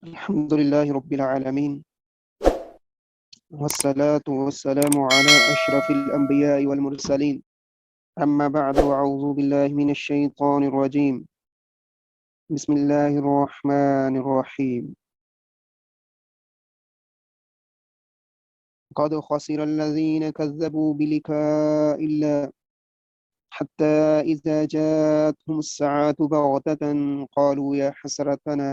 الحمد لله رب العالمين، والصلاة والسلام على أشرف الأنبياء والمرسلين. أما بعد، وأعوذ بالله من الشيطان الرجيم. بسم الله الرحمن الرحيم. قد خسر الذين كذبوا بلقاء الله حتى إذا جاءتهم الساعة بغتة قالوا يا حسرتنا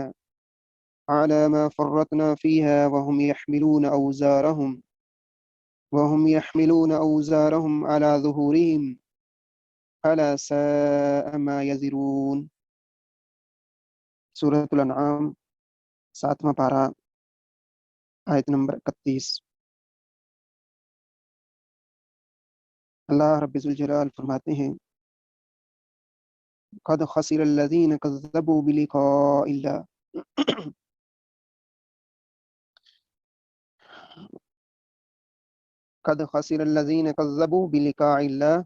على ما فرطنا فيها وهم يحملون أوزارهم على ظهورهم ألا ساء ما يزرون. سورة الانعام 7واں پارہ، آیت نمبر 31۔ اللہ رب ذوالجلال فرماتے ہیں قد خسر الذین کذبوا بلقاء اللہ، قد خسر الذین کذبوا بلقاء اللہ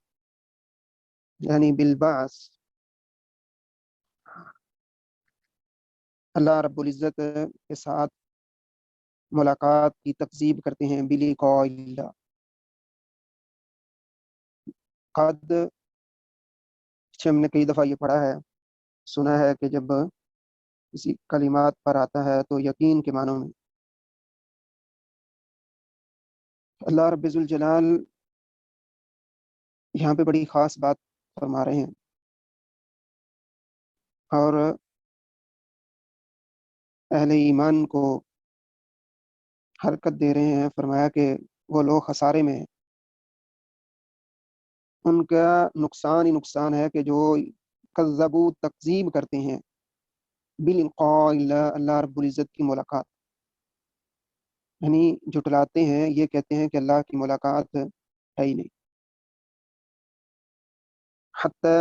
یعنی بالبعث۔ اللہ رب العزت کے ساتھ ملاقات کی تکذیب کرتے ہیں بلقاء اللہ۔ قد ہم نے کئی دفعہ یہ پڑھا ہے، سنا ہے کہ جب کسی کلمات پر آتا ہے تو یقین کے معنوں میں اللہ رب ذوالجلال یہاں پہ بڑی خاص بات فرما رہے ہیں اور اہل ایمان کو حرکت دے رہے ہیں۔ فرمایا کہ وہ لوگ خسارے میں ہیں، ان کا نقصان ہی نقصان ہے کہ جو کذبوا تکذیب کرتے ہیں بلقاء اللہ، اللہ رب العزت کی ملاقات، یعنی جھٹلاتے ہیں، یہ کہتے ہیں کہ اللہ کی ملاقات ہے ہی نہیں۔ حتی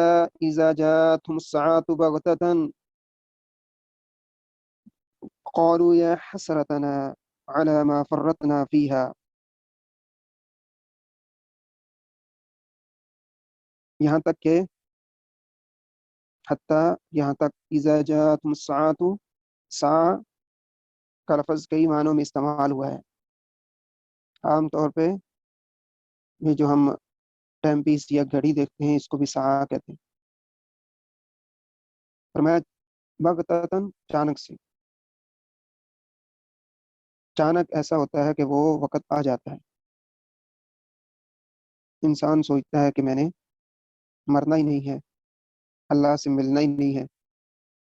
اذا جاءتهم الساعة بغتة قالوا یا حسرتنا على ما فرطنا فيها، یہاں تک کہ حتی یہاں تک اذا جاءتهم الساعة، ساعة کا لفظ کئی معنوں میں استعمال ہوا ہے۔ عام طور پہ یہ جو ہم ٹائم پیس یا گھڑی دیکھتے ہیں اس کو بھی ساعة کہتے ہیں۔ فرمایا بغتتاً، اچانک سے، اچانک ایسا ہوتا ہے کہ وہ وقت آ جاتا ہے، انسان سوچتا ہے کہ میں نے مرنا ہی نہیں ہے، اللہ سے ملنا ہی نہیں ہے،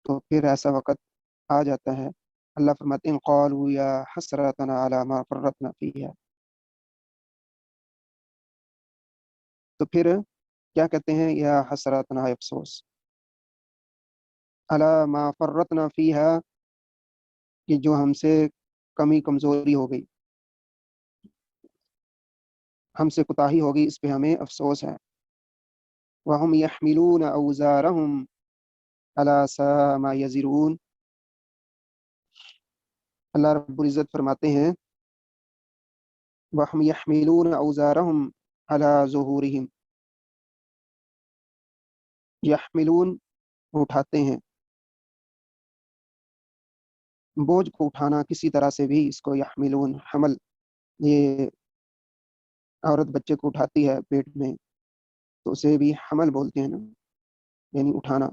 تو پھر ایسا وقت آ جاتا ہے۔ اللہ فرماتے ہیں قالوا یا حسرتنا علی ما فرطنا فیہا، تو پھر کیا کہتے ہیں؟ یا حسرتنا، افسوس، علی ما فرطنا فیہا، کہ جو ہم سے کمی کمزوری ہو گئی، ہم سے کوتاہی ہو گئی، اس پہ ہمیں افسوس ہے۔ وَهُمْ يَحْمِلُونَ أَوْزَارَهُمْ عَلَى سَاءَ مَا يَزِرُونَ۔ اللہ رب العزت فرماتے ہیں وَهُمْ يَحْمِلُونَ أَوْزَارَهُمْ عَلَى ظُهُورِهِمْ، یحملون اٹھاتے ہیں، بوجھ کو اٹھانا کسی طرح سے بھی اس کو یحملون، حمل، یہ عورت بچے کو اٹھاتی ہے پیٹ میں تو اسے بھی حمل بولتے ہیں نا، یعنی اٹھانا۔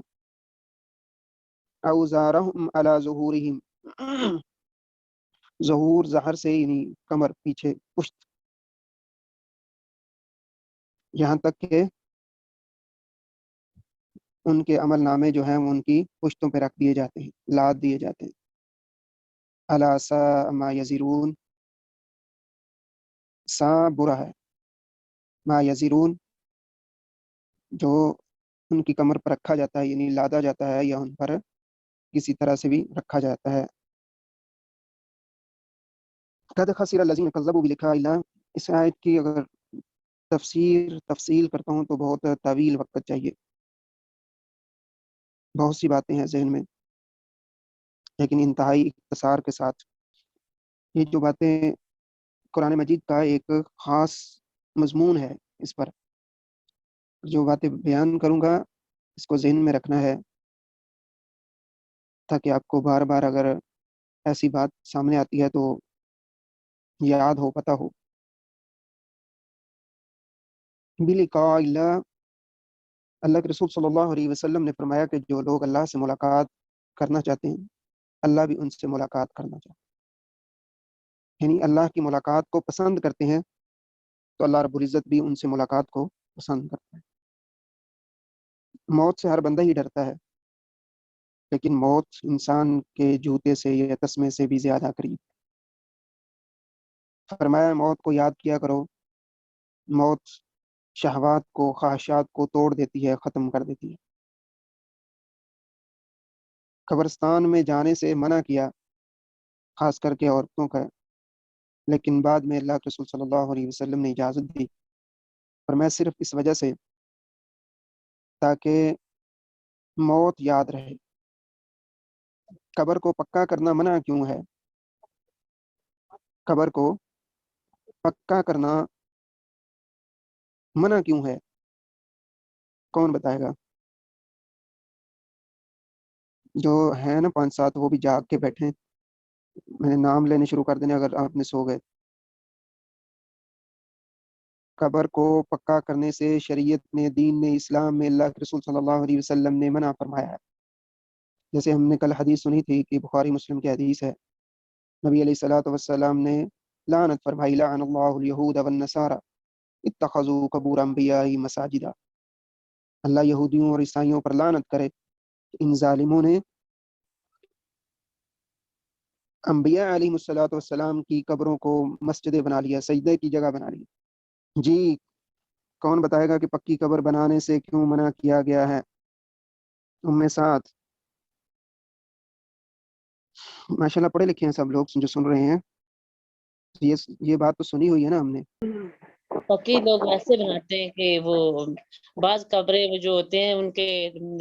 اوزارہم علی ظہورہم، ظہور ظہر سے یعنی کمر، پیچھے، پشت، یہاں تک کہ ان کے عمل نامے جو ہیں وہ ان کی پشتوں پہ رکھ دیے جاتے ہیں، لاد دیے جاتے ہیں۔ الا ساء ما یزرون، سا برا ہے، ما یزرون جو ان کی کمر پر رکھا جاتا ہے، یعنی لادا جاتا ہے یا ان پر کسی طرح سے بھی رکھا جاتا ہے۔ قد خسر الذین کذبوا بلقاء اللہ، اس آیت کی اگر تفصیل کرتا ہوں تو بہت طویل وقت چاہیے، بہت سی باتیں ہیں ذہن میں، لیکن انتہائی اختصار کے ساتھ یہ جو باتیں قرآن مجید کا ایک خاص مضمون ہے، اس پر جو باتیں بیان کروں گا اس کو ذہن میں رکھنا ہے، تاکہ آپ کو بار بار اگر ایسی بات سامنے آتی ہے تو یاد ہو، پتہ ہو. بلقاء اللہ، اللہ کے رسول صلی اللہ علیہ وسلم نے فرمایا کہ جو لوگ اللہ سے ملاقات کرنا چاہتے ہیں اللہ بھی ان سے ملاقات کرنا چاہتا ہے. یعنی اللہ کی ملاقات کو پسند کرتے ہیں تو اللہ رب العزت بھی ان سے ملاقات کو پسند کرتا ہے. موت سے ہر بندہ ہی ڈرتا ہے، لیکن موت انسان کے جوتے سے یا تسمے سے بھی زیادہ قریب. فرمایا موت کو یاد کیا کرو، موت شہوات کو، خواہشات کو توڑ دیتی ہے، ختم کر دیتی ہے. قبرستان میں جانے سے منع کیا، خاص کر کے عورتوں کا، لیکن بعد میں اللہ کے رسول صلی اللہ علیہ وسلم نے اجازت دی، اور میں صرف اس وجہ سے تاکہ موت یاد رہے. قبر کو پکا کرنا منع کیوں ہے؟ قبر کو پکا کرنا منع کیوں ہے؟ کون بتائے گا؟ جو ہے نا 5-7 وہ بھی جاگ کے بیٹھے، میں نے نام لینے شروع کر دینے اگر آپ نے سو گئے. قبر کو پکا کرنے سے شریعت نے، دین نے، اسلام میں اللہ کے رسول صلی اللہ علیہ وسلم نے منع فرمایا ہے. جیسے ہم نے کل حدیث سنی تھی کہ بخاری مسلم کی حدیث ہے، نبی علیہ الصلوۃ والسلام نے لعنت فرمائی، لعن اللہ الیہود والنصارى اتخذوا قبور انبیاء مساجدا. اللہ یہودیوں اور عیسائیوں پر لعنت کرے، ان ظالموں نے انبیاء علیہ الصلوۃ والسلام کی قبروں کو مسجدیں بنا لیا، سجدے کی جگہ بنا لی. جی کون بتائے گا کہ پکی قبر بنانے سے کیوں منع کیا گیا ہے؟ ساتھ ماشاءاللہ پڑھے لکھے ہیں سب لوگ جو سن رہے ہیں، یہ بات تو سنی ہوئی ہے نا ہم نے. پکی لوگ ویسے بناتے ہیں کہ وہ بعض قبریں وہ جو ہوتے ہیں ان کے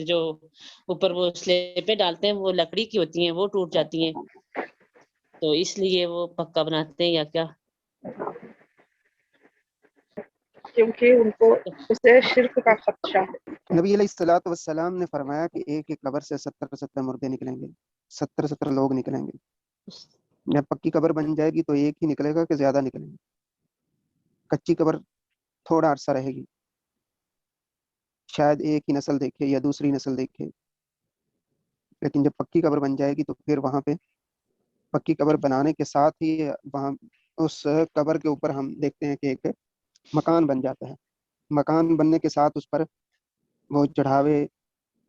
جو اوپر وہ سلیپیں ڈالتے ہیں وہ لکڑی کی ہوتی ہیں، وہ ٹوٹ جاتی ہیں، تو اس لیے وہ پکا بناتے ہیں یا کیا؟ کیونکہ ان کو اسے شرک کا خدشہ ہے. نبی علیہ الصلوۃ والسلام نے فرمایا کہ ایک ایک قبر سے 70 مردے نکلیں گے، 70 لوگ نکلیں گے. جب پکی قبر بن جائے گی تو ایک ہی نکلے گا کہ زیادہ نکلیں گے؟ کچی قبر تھوڑا عرصہ رہے گی، شاید ایک ہی نسل دیکھے یا دوسری نسل دیکھے، لیکن جب پکی قبر بن جائے گی تو پھر وہاں پہ پکی قبر بنانے کے ساتھ ہی وہاں اس قبر کے اوپر ہم دیکھتے ہیں کہ ایک مکان بن جاتا ہے. مکان بننے کے ساتھ اس پر وہ چڑھاوے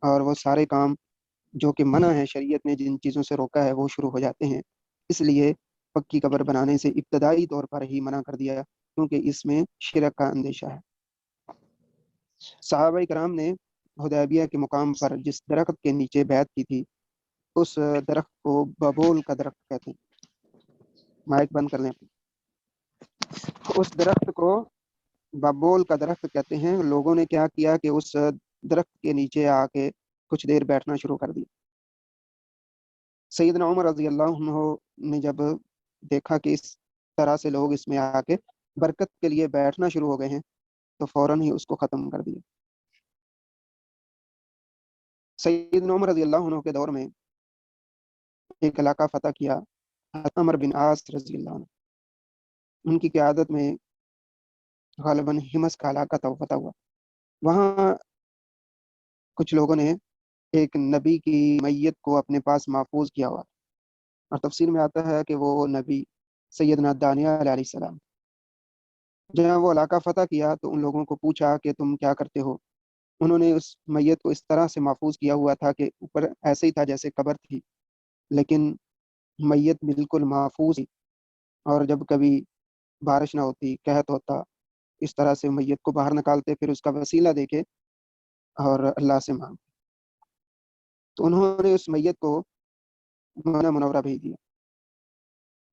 اور وہ سارے کام جو کہ منع ہے، شریعت نے جن چیزوں سے روکا ہے وہ شروع ہو جاتے ہیں. اس لیے پکی قبر بنانے سے ابتدائی طور پر ہی منع کر دیا، کیونکہ اس میں شرک کا اندیشہ ہے. صحابہ کرام نے حدیبیہ کے مقام پر جس درخت کے نیچے بیعت کی تھی اس درخت کو ببول کا درخت کہتے ہیں. مائک بند کر لیں. اس درخت کو ببول کا درخت کہتے ہیں. لوگوں نے کیا کیا کہ اس درخت کے نیچے آ کے کچھ دیر بیٹھنا شروع کر دیا. سیدنا عمر رضی اللہ عنہ نے جب دیکھا کہ اس طرح سے لوگ اس میں آ کے برکت کے لیے بیٹھنا شروع ہو گئے ہیں تو فوراً ہی اس کو ختم کر دیا. سیدنا عمر رضی اللہ عنہ کے دور میں ایک علاقہ فتح کیا، عمر بن عاص رضی اللہ عنہ، ان کی قیادت میں غالباً ہمس کا علاقہ تھا، فتح ہوا. وہاں کچھ لوگوں نے ایک نبی کی میت کو اپنے پاس محفوظ کیا ہوا، اور تفسیر میں آتا ہے کہ وہ نبی سیدنا دانیال علیہ السلام. جہاں وہ علاقہ فتح کیا تو ان لوگوں کو پوچھا کہ تم کیا کرتے ہو؟ انہوں نے اس میت کو اس طرح سے محفوظ کیا ہوا تھا کہ اوپر ایسے ہی تھا جیسے قبر تھی، لیکن میت بالکل محفوظ تھی، اور جب کبھی بارش نہ ہوتی، قحط ہوتا، اس طرح سے میت کو باہر نکالتے، پھر اس کا وسیلہ دیکھے اور اللہ سے مانگ. تو انہوں نے اس میت کو مدینہ منورہ بھیج دیا.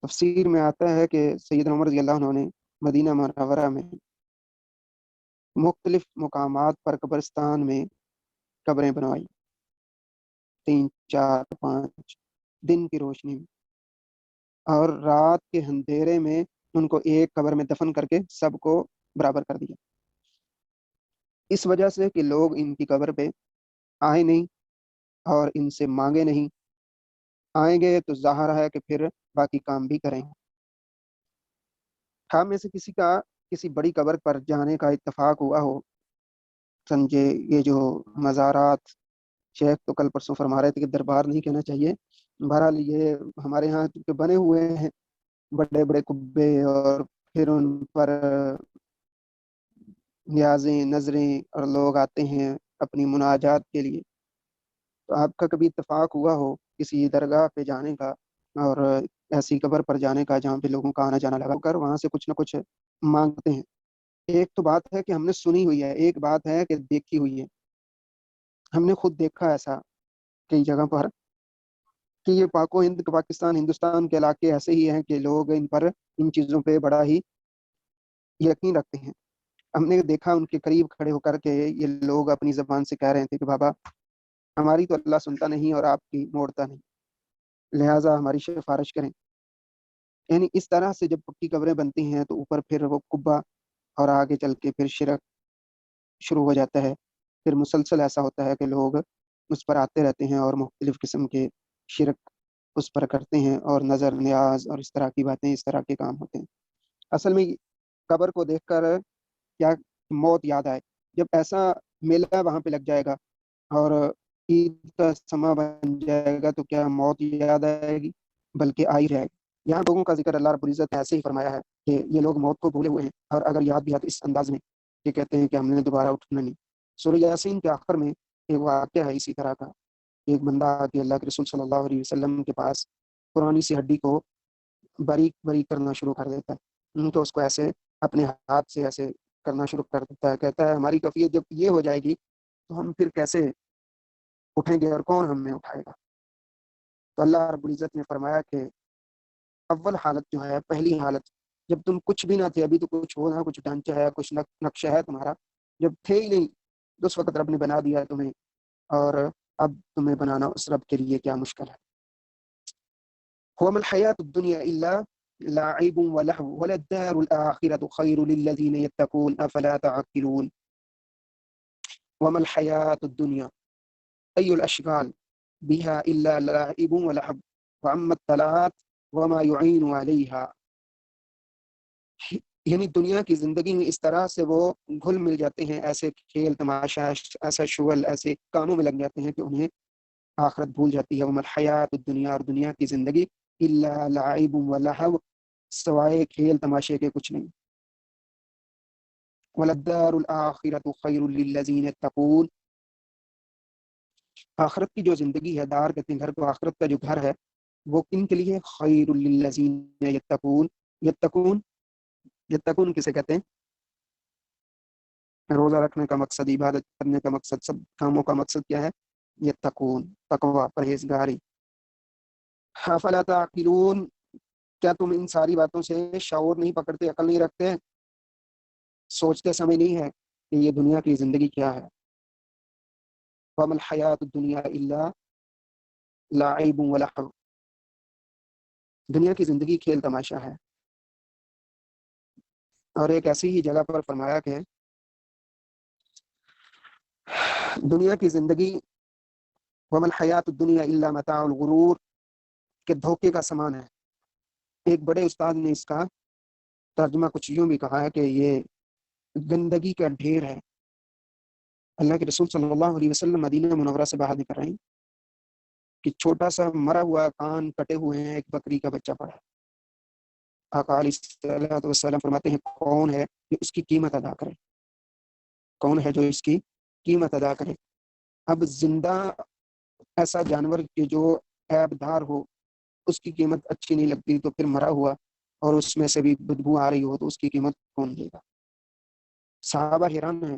تفسیر میں آتا ہے کہ سیدنا عمر رضی اللہ عنہ نے مدینہ منورہ میں مختلف مقامات پر قبرستان میں قبریں بنوائی، 3 4 5 دن کی روشنی میں، اور رات کے اندھیرے میں ان کو ایک قبر میں دفن کر کے سب کو برابر کر دیا، اس وجہ سے کہ لوگ ان کی قبر پہ آئے نہیں اور ان سے مانگے نہیں آئیں گے تو ظاہر ہے کہ پھر باقی کام بھی کریں گے۔ ہم میں سے کسی کا کسی بڑی قبر پر جانے کا اتفاق ہوا ہو، سمجھے یہ جو مزارات، شیخ تو کل پرسوں فرما رہے تھے کہ دربار نہیں کہنا چاہیے، بہرحال یہ ہمارے ہاں کے بنے ہوئے ہیں بڑے بڑے قبے، اور پھر ان پر نیازیں نظریں اور لوگ آتے ہیں اپنی مناجات کے لیے۔ تو آپ کا کبھی اتفاق ہوا ہو کسی درگاہ پہ جانے کا اور ایسی قبر پر جانے کا جہاں پہ لوگوں کا آنا جانا لگا کر وہاں سے کچھ نہ کچھ مانگتے ہیں؟ ایک تو بات ہے کہ ہم نے سنی ہوئی ہے، ایک بات ہے کہ دیکھی ہوئی ہے۔ ہم نے خود دیکھا ایسا کئی جگہ پر کہ یہ پاک و ہند پاکستان ہندوستان کے علاقے ایسے ہی ہیں کہ لوگ ان پر ان چیزوں پہ بڑا ہی یقین رکھتے ہیں۔ ہم نے دیکھا ان کے قریب کھڑے ہو کر کے یہ لوگ اپنی زبان سے کہہ رہے تھے کہ بابا ہماری تو اللہ سنتا نہیں اور آپ کی موڑتا نہیں، لہٰذا ہماری سفارش کریں۔ یعنی اس طرح سے جب پکی قبریں بنتی ہیں تو اوپر پھر وہ قبہ اور آگے چل کے پھر شرک شروع ہو جاتا ہے۔ پھر مسلسل ایسا ہوتا ہے کہ لوگ اس پر آتے رہتے ہیں اور مختلف قسم کے شرک اس پر کرتے ہیں، اور نظر نیاز اور اس طرح کی باتیں، اس طرح کے کام ہوتے ہیں۔ اصل میں قبر کو دیکھ کر کیا موت یاد آئے؟ جب ایسا میلہ وہاں پہ لگ جائے گا اور عید کا سما بن جائے گا تو کیا موت یاد آئے گی؟ بلکہ آ ہی رہے گی۔ یہاں لوگوں کا ذکر اللہ رب العزت نے ایسے ہی فرمایا ہے کہ یہ لوگ موت کو بھولے ہوئے ہیں، اور اگر یاد بھی آتی اس انداز میں کہ کہتے ہیں کہ ہم نے دوبارہ اٹھنا نہیں۔ سورہ یاسین کے آخر میں ایک واقعہ ہے اسی طرح کا۔ ایک بندہ آ کے اللہ کے رسول صلی اللہ علیہ وسلم کے پاس پرانی سی ہڈی کو باریک باریک کرنا شروع کر دیتا ہے، تو اس کو ایسے اپنے ہاتھ سے ایسے کرنا شروع کر دیتا ہے، کہتا ہے ہماری کیفیت جب یہ ہو جائے گی تو ہم پھر کیسے اٹھیں گے اور کون ہمیں اٹھائے گا؟ تو اللہ رب العزت نے فرمایا کہ اول حالت جو ہے، پہلی حالت جب تم کچھ بھی نہ تھے، ابھی تو کچھ ہو نہ، کچھ ڈھانچہ ہے، کچھ نقشہ ہے تمہارا، جب تھے ہی نہیں تو اس وقت رب نے بنا دیا تمہیں، اور اب تمہیں بنانا اس رب کے لیے کیا مشکل ہے۔ وما الحياة الدنيا إلا لعب ولهو وللدار الآخرة خير للذين يتقون أفلا تعقلون۔ وما الحياة الدنيا أي الأشغال بها إلا لعب ولهو وأما الطلعات وما يعين عليها۔ یعنی دنیا کی زندگی میں اس طرح سے وہ گھل مل جاتے ہیں، ایسے کھیل تماشا، ایسا شغل، ایسے کاموں میں لگ جاتے ہیں کہ انہیں آخرت بھول جاتی ہے۔ وما الحیات الدنیا، اور دنیا کی زندگی الا لعب ولہو، سوائے کھیل تماشے کے کچھ نہیں۔ وللدار الآخرۃ خیر للذین یتقون، آخرت کی جو زندگی ہے، دار کہتے ہیں گھر کو، آخرت کا جو گھر ہے وہ کن کے لیے؟ خیر للذین یتقون۔ یتقون، یتقون کسے کہتے ہیں؟ روزہ رکھنے کا مقصد، عبادت کرنے کا مقصد، سب کاموں کا مقصد کیا ہے؟ یتقون، تقوی، پرہیزگاری۔ افلا تعقلون، کیا تم ان ساری باتوں سے شعور نہیں پکڑتے، عقل نہیں رکھتے، سوچتے سمجھ نہیں ہے کہ یہ دنیا کی زندگی کیا ہے؟ وما الحیات الدنیا الا لعب ولہو، دنیا کی زندگی کھیل تماشا ہے۔ اور ایک ایسی ہی جگہ پر فرمایا کہ دنیا کی زندگی وما الحیات الدنیا الا متاع الغرور، کہ دھوکے کا سامان ہے۔ ایک بڑے استاد نے اس کا ترجمہ کچھ یوں بھی کہا ہے کہ یہ گندگی کا ڈھیر ہے۔ اللہ کے رسول صلی اللہ علیہ وسلم مدینہ منورہ سے باہر نکل رہے ہیں کہ چھوٹا سا مرا ہوا کان کٹے ہوئے ہیں، ایک بکری کا بچہ پڑا ہے۔ آقا علیہ السلام فرماتے ہیں کون ہے کہ اس کی قیمت ادا کرے، کون ہے جو اس کی قیمت ادا کرے؟ اب زندہ ایسا جانور کہ جو عیب دار ہو، اس کی قیمت اچھی نہیں لگتی، تو پھر مرا ہوا اور اس میں سے بھی بدبو آ رہی ہو تو اس کی قیمت کون دے گا؟ صحابہ حیران ہیں۔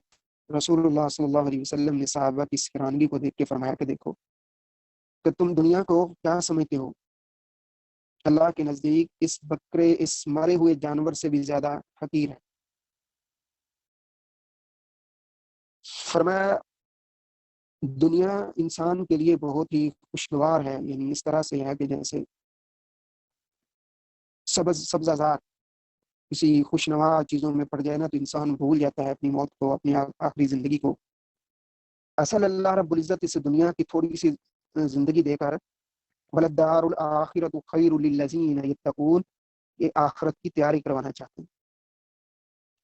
رسول اللہ صلی اللہ علیہ وسلم نے صحابہ کی حیرانگی کو دیکھ کے فرمایا کہ دیکھو کہ تم دنیا کو کیا سمجھتے ہو، اللہ کے نزدیک اس بکرے، اس مرے ہوئے جانور سے بھی زیادہ حقیر ہے۔ فرمایا دنیا انسان کے لیے بہت ہی خوشگوار ہے، یعنی اس طرح سے ہے کہ جیسے سبزہ زار کسی خوشنوا چیزوں میں پڑ جائے نا تو انسان بھول جاتا ہے اپنی موت کو، اپنی آخری زندگی کو۔ اصل اللہ رب العزت اس دنیا کی تھوڑی سی زندگی دے کر وَلَلدَّارُ الْآخِرَةُ خَيْرٌ لِلَّذِينَ يَتَّقُونَ، یہ آخرت کی تیاری کروانا چاہتے ہیں،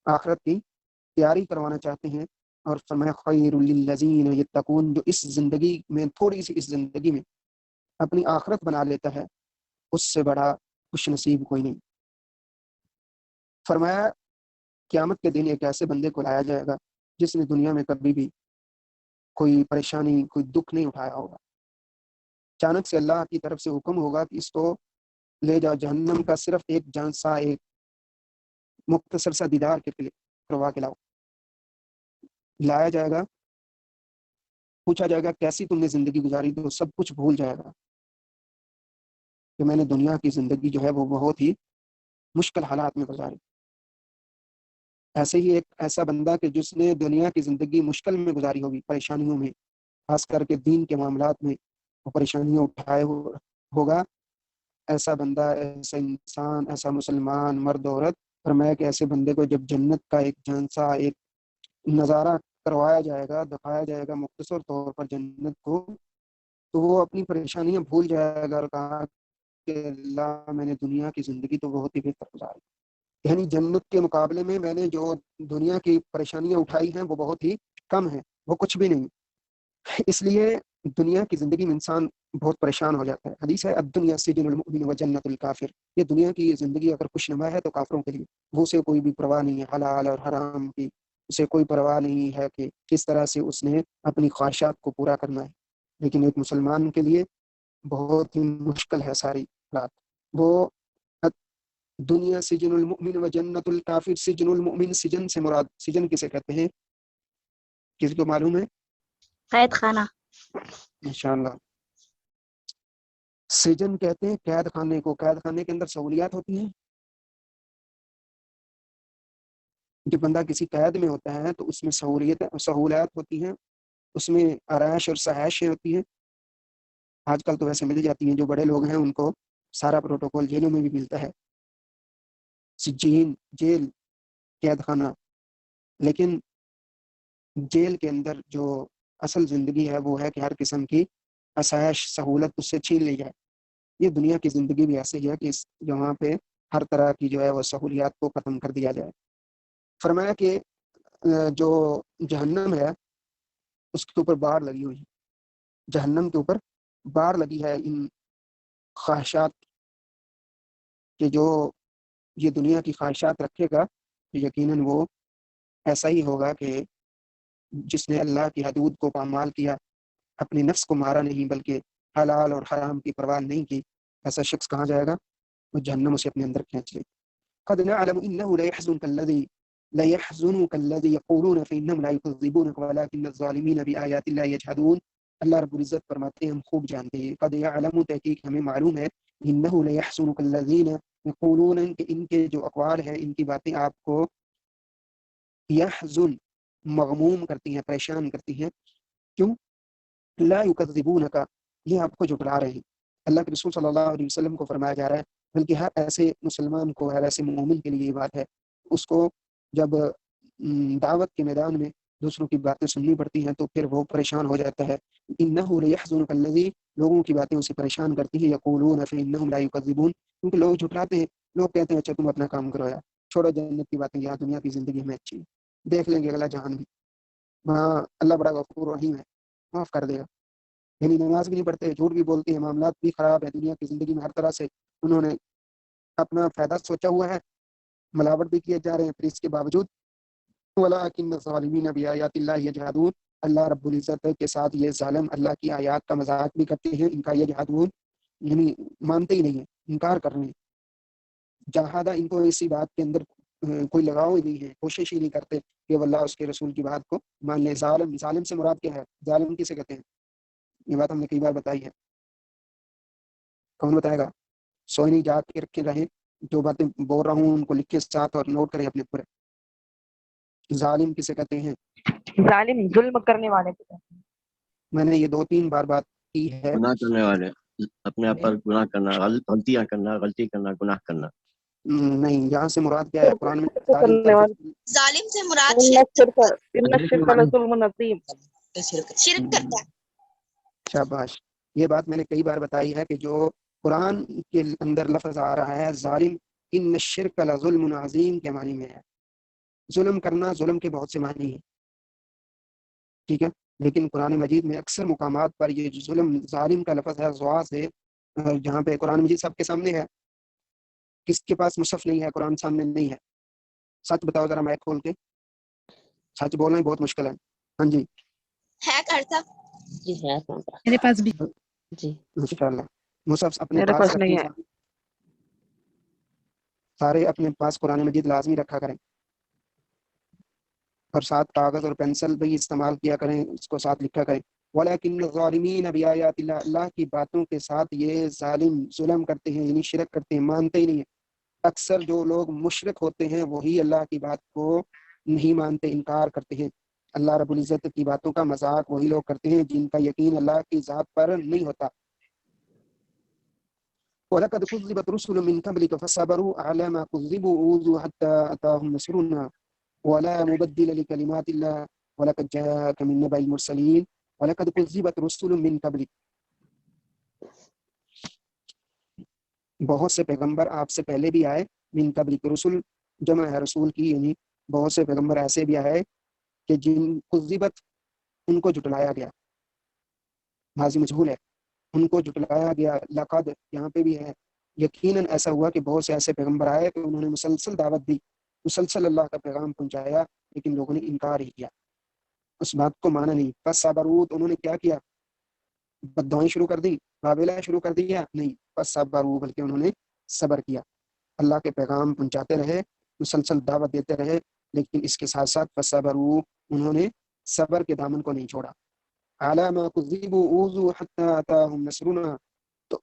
آخرت کی تیاری کروانا چاہتے ہیں، اور فرمایا خَيْرٌ لِلَّذِينَ يَتَّقُونَ، جو اس زندگی میں تھوڑی سی اس زندگی میں اپنی آخرت بنا لیتا ہے، اس سے بڑا خوش نصیب کوئی نہیں۔ فرمایا قیامت کے دن ایک ایسے بندے کو لایا جائے گا جس نے دنیا میں کبھی بھی کوئی پریشانی کوئی دکھ نہیں اٹھایا ہوگا، اچانک سے اللہ کی طرف سے حکم ہوگا کہ اس کو لے جاؤ جہنم کا صرف ایک جانسا ایک مختصر سا دیدار کے لیے کروا کے لاؤ، لایا جائے گا، پوچھا جائے گا کیسی تم نے زندگی گزاری، تو سب کچھ بھول جائے گا کہ میں نے دنیا کی زندگی جو ہے وہ بہت ہی مشکل حالات میں گزاری۔ ایسے ہی ایک ایسا بندہ کہ جس نے دنیا کی زندگی مشکل میں گزاری ہوگی، پریشانیوں میں، خاص کر کے دین کے معاملات میں وہ پریشانیاں اٹھائے ہوگا، ایسا بندہ، ایسا انسان، ایسا مسلمان مرد عورت، فرمایا کہ ایسے بندے کو جب جنت کا ایک جانسا ایک نظارہ کروایا جائے گا، دکھایا جائے گا مختصر طور پر جنت کو، تو وہ اپنی پریشانیاں بھول جائے گا اور کہا کہ اللہ میں نے دنیا کی زندگی تو بہت ہی بہتر گزاری، یعنی جنت کے مقابلے میں میں نے جو دنیا کی پریشانیاں اٹھائی ہیں وہ بہت ہی کم ہیں، وہ کچھ بھی نہیں۔ اس لیے دنیا کی زندگی میں انسان بہت پریشان ہو جاتا ہے۔ حدیث ہے الدنیا سجن المؤمن و جنت الکافر، یہ دنیا کی زندگی اگر خوش نما ہے تو کافروں کے لیے، وہ اسے کوئی بھی پرواہ نہیں ہے حلال اور حرام کی، اسے کوئی پرواہ نہیں ہے کہ کس طرح سے اس نے اپنی خواہشات کو پورا کرنا ہے، لیکن ایک مسلمان کے لیے بہت ہی مشکل ہے ساری بات۔ وہ دنیا سجن المؤمن و جنت الکافر، سجن المؤمن، سجن سے مراد، سجن کسے کہتے ہیں کسی کو معلوم ہے؟ قید خانہ۔ انشاءاللہ سجن کہتے ہیں قید خانے کو، قید خانے کے اندر سہولیات ہوتی ہیں، جب بندہ کسی قید میں ہوتا ہے تو اس میں سہولیات ہوتی ہیں، اس میں آرائش اور سہائشیں ہوتی ہیں، آج کل تو ویسے مل جاتی ہیں، جو بڑے لوگ ہیں ان کو سارا پروٹوکول جیلوں میں بھی ملتا ہے، سجین جیل قید خانہ، لیکن جیل کے اندر جو اصل زندگی ہے وہ ہے کہ ہر قسم کی آسائش سہولت اس سے چھین لی جائے۔ یہ دنیا کی زندگی بھی ایسے ہی ہے کہ جہاں پہ ہر طرح کی جو ہے وہ سہولیات کو ختم کر دیا جائے۔ فرمایا کہ جو جہنم ہے اس کے اوپر باڑ لگی ہوئی ہے، جہنم کے اوپر باڑ لگی ہے ان خواہشات کہ جو یہ دنیا کی خواہشات رکھے گا یقیناً وہ ایسا ہی ہوگا کہ جس نے اللہ کی حدود کو پامال کیا، اپنی نفس کو مارا نہیں بلکہ حلال اور حرام کی پرواہ نہیں کی، ایسا شخص کہاں جائے گا؟ وہ جہنم اسے اپنے اندر کھینچ لے۔ قد نعلم انه لا يحزنك الذي يقولون فانهم لا يكذبونك ولكن الظالمين بآيات الله يجحدون۔ اللہ رب العزت فرماتے ہیں ہم خوب جانتے ہیں، قد يعلم، تحقیق ہمیں معلوم ہے، انه لا يحزنك الذين يقولون، کہ ان کے جو اقوال ہیں، ان کی باتیں آپ کو یحزن مغموم کرتی ہیں، پریشان کرتی ہیں، کیوں؟ لا یکذبونک، یہ آپ کو جھٹلا رہے ہیں۔ اللہ کے رسول صلی اللہ علیہ وسلم کو فرمایا جا رہا ہے، بلکہ ہر ایسے مسلمان کو، ہر ایسے مومن کے لیے یہ بات ہے، اس کو جب دعوت کے میدان میں دوسروں کی باتیں سننی پڑتی ہیں تو پھر وہ پریشان ہو جاتا ہے۔ انہ لیحزنک الذی، لوگوں کی باتیں اسے پریشان کرتی ہیں، یقولون فانہم لا یکذبون، کیونکہ لوگ جھٹلاتے ہیں، لوگ کہتے ہیں اچھا تم اپنا کام کرو یار، چھوڑو جنت کی باتیں، یہاں دنیا کی زندگی ہمیں اچھی ہے، دیکھ لیں گے اگلا جہان بھی، وہاں اللہ بڑا غفور رحیم ہے، معاف کر دے گا۔ یعنی نماز بھی نہیں پڑھتے، جھوٹ بھی بولتے ہیں، معاملات بھی خراب ہے دنیا کی زندگی میں، ہر طرح سے انہوں نے اپنا فائدہ سوچا ہوا ہے، ملاوٹ بھی کیے جا رہے ہیں، پھر اس کے باوجود وَلَٰكِنَّ الظَّالِمِينَ بِآيَاتِ اللَّهِ يَجْحَدُونَ، اللہ رب العزت کے ساتھ یہ ظالم اللہ کی آیات کا مذاق بھی کرتے ہیں، ان کا یجحدون یعنی مانتے ہی نہیں ہیں، انکار کر رہے ہیں۔ جہادہ، ان کو اسی بات کے اندر کوئی لگاؤ ہی نہیں ہے، کوشش ہی نہیں کرتے کہ وہ اللہ اس کے رسول کی بات کو مان لیں۔ ظالم سے مراد کیا ہے؟ ظالم کسے کہتے ہیں؟ یہ بات ہم نے کئی بار بتائی ہے، کون بتائے گا؟ سوئی نہیں، جا کے رکھے رہیں، جو باتیں بول رہا ہوں ان کو لکھ کے ساتھ اور نوٹ کریں اپنے پورے۔ ظالم کسے کہتے ہیں؟ ظالم ظلم کرنے والے کو کہتے ہیں۔ میں نے یہ 2-3 بار بات کی ہے، گناہ کرنے والے، اپنے آپ پر گناہ کرنا، غلطیاں کرنا، غلطی کرنا، گناہ کرنا۔ نہیں، یہاں سے مراد کیا ہے؟ قرآن میں ظالم کرنے والے، ظالم سے مراد ان الشرک لظلم عظیم، شرک کرتا ہے۔ شاباش، یہ بات میں نے کئی بار بتائی ہے کہ جو قرآن کے اندر لفظ آ رہا ہے ظالم، ان الشرک لظلم عظیم کے معنی میں ہے. ظلم کرنا، ظلم کے بہت سے معنی ہیں، ٹھیک ہے، لیکن قرآن مجید میں اکثر مقامات پر یہ جو ظلم ظالم کا لفظ ہے ضوا سے، جہاں پہ قرآن مجید سب کے سامنے ہے. کس کے پاس مصحف نہیں ہے؟ قرآن سامنے نہیں ہے. سچ بتاؤ ذرا مائک کھول کے، سچ بولنا ہی بہت مشکل ہے. ہاں جی ہے کرتا جی ہے ہمارے پاس. میرے پاس بھی جی انشاءاللہ. مصحف اپنے میرے پاس پاس نہیں رکھیں، ہے. سارے اپنے پاس قرآن مجید لازمی رکھا کریں، اور ساتھ کاغذ اور پینسل بھی استعمال کیا کریں، اس کو ساتھ لکھا کریں. وَلَكِنَّ الظَّالِمِينَ بِآيَاتِ اللَّهِ، اللہ کی باتوں کے ساتھ یہ ظالم ظلم کرتے ہیں، یعنی شرک کرتے ہیں، مانتے ہی نہیں ہیں. اکثر جو لوگ مشرک ہوتے ہیں وہی اللہ کی بات کو نہیں مانتے، انکار کرتے ہیں. اللہ رب العزت کی باتوں کا مذاق وہی لوگ کرتے ہیں جن کا یقین اللہ کی ذات پر نہیں ہوتا. وَلَقَدْ كُذِّبَتْ رُسُلٌ مِّن قَبْلِكَ فَصَبَرُوا عَلَىٰ مَا كُذِّبُوا وَأُوذُوا حَتَّىٰ أَتَاهُمْ نَصْرُنَا وَلَا مُبَدِّلَ لِكَلِمَاتِ اللَّهِ وَلَقَدْ جَاءَكَ مِن نَّبَإِ الْمُرْسَلِينَ وَلَقَدْ كُذِّبَتْ رُسُلٌ مِّن قَبْلِكَ، بہت سے پیغمبر آپ سے پہلے بھی آئے. من قبلک، رسول جمع ہے رسول کی، یعنی بہت سے پیغمبر ایسے بھی آئے کہ جن کذبت، ان کو جھٹلایا گیا. ماضی مجہول ہے، ان کو جھٹلایا گیا. لقد یہاں پہ بھی ہے. یقیناً ایسا ہوا کہ بہت سے ایسے پیغمبر آئے کہ انہوں نے مسلسل دعوت دی، مسلسل اللہ کا پیغام پہنچایا، لیکن لوگوں نے انکار ہی کیا، اس بات کو مانا نہیں. پس صبروا، انہوں نے کیا کیا؟ بددعائیں شروع کر دی، بابیلا شروع کر دیا؟ نہیں، پس صبروا، بلکہ انہوں نے صبر کیا، اللہ کے پیغام پہنچاتے رہے، مسلسل دعوت دیتے رہے، لیکن اس کے ساتھ ساتھ فصبروا، انہوں نے صبر کے دامن کو نہیں چھوڑا. علی ما کذبوا اوذوا حتی اتاہم نصرنا، تو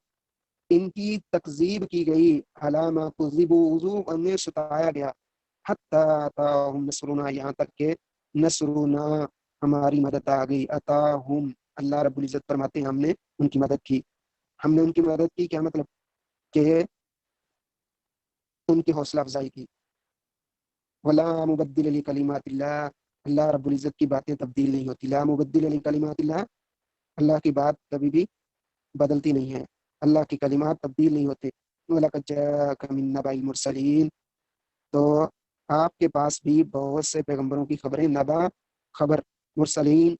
ان کی تکذیب کی گئی. علی ما کذبوا اوذوا، انہیں ستایا گیا. حتی اتاہم نصرنا، یہاں تک کہ نصرنا، ہماری مدد آ گئی. اتاہم، اللہ رب العزت فرماتے ہیں ہم نے ان کی مدد کی. ہم نے ان کی مدد کی، کیا مطلب؟ کہ ان کی حوصلہ افزائی کی. ولا مبدل لکلمات اللہ، اللہ رب العزت کی باتیں تبدیل نہیں ہوتی. لا مبدل لکلمات اللہ، اللہ کی بات کبھی بھی بدلتی نہیں ہے، اللہ کی کلمات تبدیل نہیں ہوتے. وَلَقَدْ جَاءَكَ مِن نَّبَإِ الْمُرْسَلِينَ، تو آپ کے پاس بھی بہت سے پیغمبروں کی خبریں، نبا خبر، مرسلین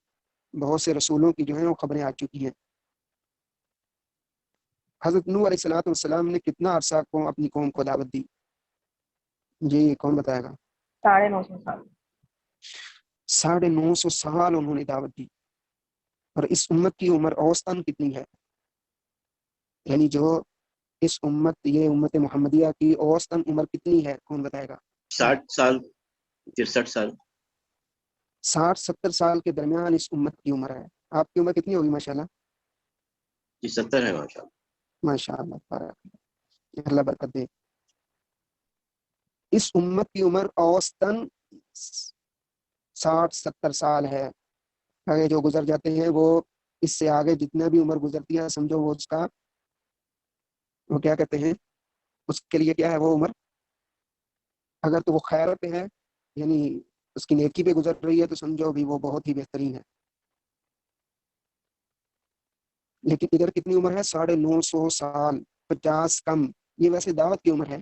بہت سے رسولوں کی جو ہیں وہ خبریں آ چکی ہیں. حضرت نوح علیہ السلام نے کتنا عرصہ کو اپنی قوم کو دعوت دی؟ جی کون بتائے گا؟ 950 سال. 950 سال انہوں نے دعوت دی. اور اس امت کی عمر اوسطاً کتنی ہے؟ یعنی جو اس امت، یہ امت محمدیہ کی اوسطاً عمر کتنی ہے؟ کون بتائے گا؟ 60 سال 63 سال 60-70 سال کے درمیان اس امت کی عمر ہے. آپ کی عمر کتنی ہوگی ماشاءاللہ؟ جی 70 ہے ماشاء اللہ. ماشاءاللہ، اللہ برکت دے. اس امت کی عمر اوسطاً 60-70 سال ہے. آگے جو گزر جاتے ہیں وہ اس سے آگے جتنا بھی عمر گزرتی ہے سمجھو وہ اس کا، وہ کیا کہتے ہیں اس کے لیے، کیا ہے وہ عمر؟ اگر تو وہ خیر پہ ہے، یعنی اس کی نیکی پہ گزر رہی ہے، تو سمجھو بھی وہ بہت ہی بہترین ہے. لیکن ادھر کتنی عمر ہے؟ 950 سال، 50 کم. یہ ویسے دعوت کی عمر ہے،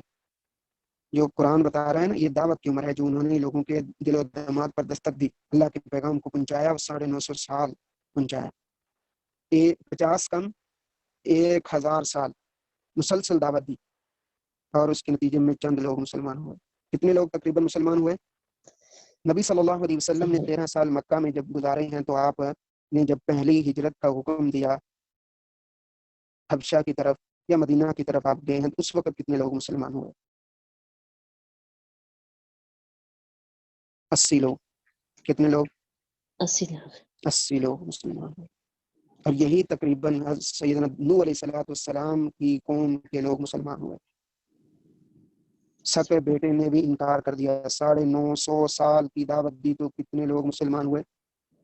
جو قرآن بتا رہا ہے نا، یہ دعوت کی عمر ہے، جو انہوں نے لوگوں کے دل و دماغ پر دستک دی، اللہ کے پیغام کو پہنچایا، اور 950 سال پہنچایا. 50 کم 1000 سال مسلسل دعوت دی، اور اس کے نتیجے میں چند لوگ مسلمان ہوئے. کتنے لوگ تقریباً مسلمان ہوئے؟ نبی صلی اللہ علیہ وسلم نے 13 سال مکہ میں جب گزارے ہیں، تو آپ نے جب پہلی ہجرت کا حکم دیا حبشہ کی طرف یا مدینہ کی طرف آپ گئے ہیں، تو اس وقت کتنے لوگ مسلمان ہوئے؟ 80 لوگ. کتنے لوگ؟ 80 لاکھ. 80 لوگ مسلمان ہوئے. اور یہی تقریباً سیدنا نوح علیہ السلام کی قوم کے لوگ مسلمان ہوئے. سکے بیٹے نے بھی انکار کر دیا. 950 سال کی دعوت دی تو کتنے لوگ مسلمان ہوئے؟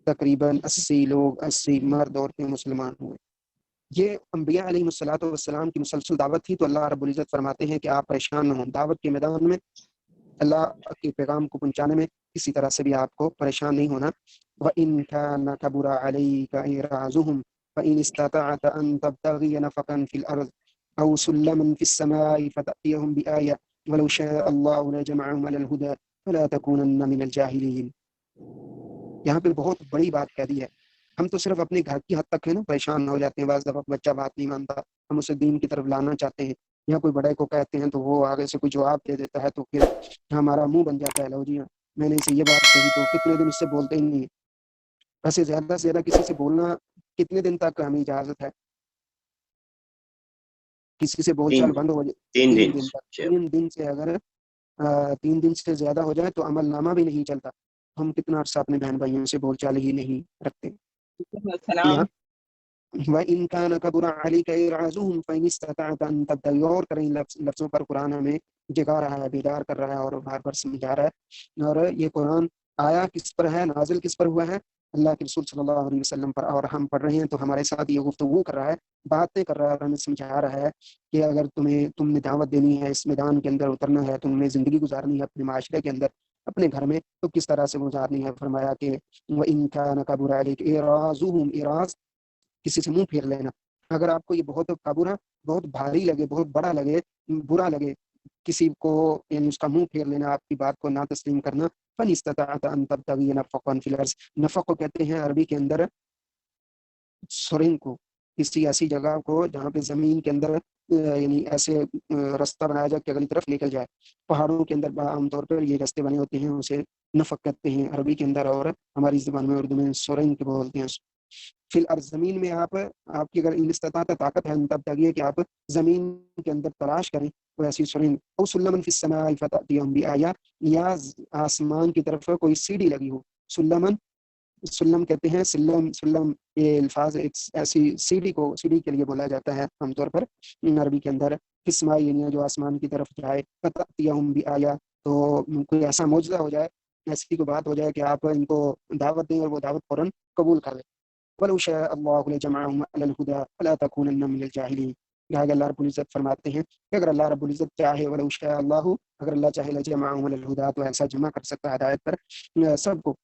تقریباً 80 لوگ، 80 مرد عورتیں مسلمان ہوئے. یہ انبیاء علیہ السلام کی مسلسل دعوت تھی. تو اللہ رب العزت فرماتے ہیں کہ آپ پریشان نہ ہوں، دعوت کے میدان میں، اللہ کے پیغام کو پہنچانے میں کسی طرح سے بھی آپ کو پریشان نہیں ہونا. وَإِن كَانَ كَبُرَ عَلَيْكَ إِعْرَاضُهُمْ، فإن استطعت أن تبتغي نفقا في الأرض أو سلما في السماء فتأتيهم بآية ولو شاء الله لجمعهم على الهدى فلا تكونن من الجاهلين. یہاں پہ بہت بڑی بات کہہ دی ہے. ہم تو صرف اپنے گھر کی حد تک ہے نا پریشان ہو جاتے ہیں، بعض دفعہ بچہ بات نہیں مانتا، ہم اسے دین کی طرف لانا چاہتے ہیں، یا کوئی بڑے کو کہتے ہیں تو وہ آگے سے کوئی جواب دے دیتا ہے تو پھر ہمارا منہ بن جاتا ہے، لو جی میں نے اسے یہ بات کہی تو کتنے دن اس سے بولتے ہی نہیں. ویسے زیادہ سے زیادہ کسی سے بولنا کتنے دن تک ہمیں اجازت ہے؟ کسی سے بول چال بند ہو جائے 3 3 دن دن تک. 3 دن سے اگر 3 دن سے زیادہ ہو جائے تو عمل نامہ بھی نہیں چلتا. ہم کتنا عرصہ اپنے بہن بھائیوں سے بول چال ہی نہیں رکھتے. السلام. وَإِن كَانَ كَبُرَ عَلَيْكَ إِعْرَاضُهُمْ فَإِنِ اسْتَطَعْتَ أَن تَبْتَغِيَ، اور کریں لفظوں پر قرآن ہمیں جگا رہا ہے، بیدار کر رہا ہے اور بار بار سمجھا رہا ہے. اور یہ قرآن آیا کس پر ہے، نازل کس پر ہوا ہے؟ اللہ کے رسول صلی اللہ علیہ وسلم پر. اور ہم پڑھ رہے ہیں تو ہمارے ساتھ یہ گفتگو کر رہا ہے، باتیں کر رہا ہے اور ہمیں سمجھا رہا ہے کہ اگر تم نے دعوت دینی ہے، اس میدان کے اندر اترنا ہے، تم نے زندگی گزارنی ہے اپنے معاشرے کے اندر، اپنے گھر میں، تو کس طرح سے گزارنی ہے. فرمایا کہ وَإِن كَانَ كَبُرَ عَلَيْكَ إِعْرَاضُهُمْ، اعراض کسی سے منہ پھیر لینا. اگر آپ کو یہ بہت کبرا، بہت بھاری لگے، بہت بڑا لگے، برا لگے کسی کو، یعنی اس کا منہ پھیر لینا، آپ کی بات کو نہ تسلیم کرنا، فَإِنِ اسْتَطَعْتَ أَن تَبْتَغِيَ نَفَقًا فِي الْأَرْضِ. نفق کو کہتے ہیں عربی کے اندر سرنگ کو، کسی ایسی جگہ کو جہاں پہ زمین کے اندر یعنی ایسے راستہ بنایا جائے کہ اگلی طرف نکل جائے. پہاڑوں کے اندر عام طور پر یہ راستے بنے ہوتے ہیں، اسے نفق کہتے ہیں عربی کے اندر، اور ہماری زبان میں اردو میں سرنگ کے بولتے ہیں. فی الارض، زمین میں آپ کی اگر استطاعت طاقت ہے تب تک یہ کہ آپ زمین کے اندر تلاش کریں کوئی ایسی سرنگ، او سلمن فی السماء فتأتیہم بآیہ، یا آسمان کی طرف کوئی سیڑھی لگی ہو. سلمن، سلم کہتے ہیں، سلم یہ الفاظ ایک ایسی سیڑھی کے لیے بولا جاتا ہے عام طور پر عربی کے اندر. السماء یعنی جو آسمان کی طرف جائے، فتأتیہم بآیہ، تو کوئی ایسا معجزہ ہو جائے، ایسی کوئی بات ہو جائے کہ آپ ان کو دعوت دیں اور وہ دعوت فوراً قبول کر لیں. وَلَوْ شَاءَ اللَّهُ لَجَمَعَهُمْ عَلَى الْهُدَىٰ فَلَا تَكُونَنَّ مِنَ الْجَاهِلِينَ. لہٰذا اللہ رب العزت فرماتے ہیں کہ اگر اللہ رب العزت چاہے، وَلَوْ شَاءَ اللَّهُ، اگر اللہ چاہے، لَجَمَعَهُمْ عَلَى الْهُدَىٰ، تو ایسا جمع کر سکتا ہے ہدایت پر، سب کو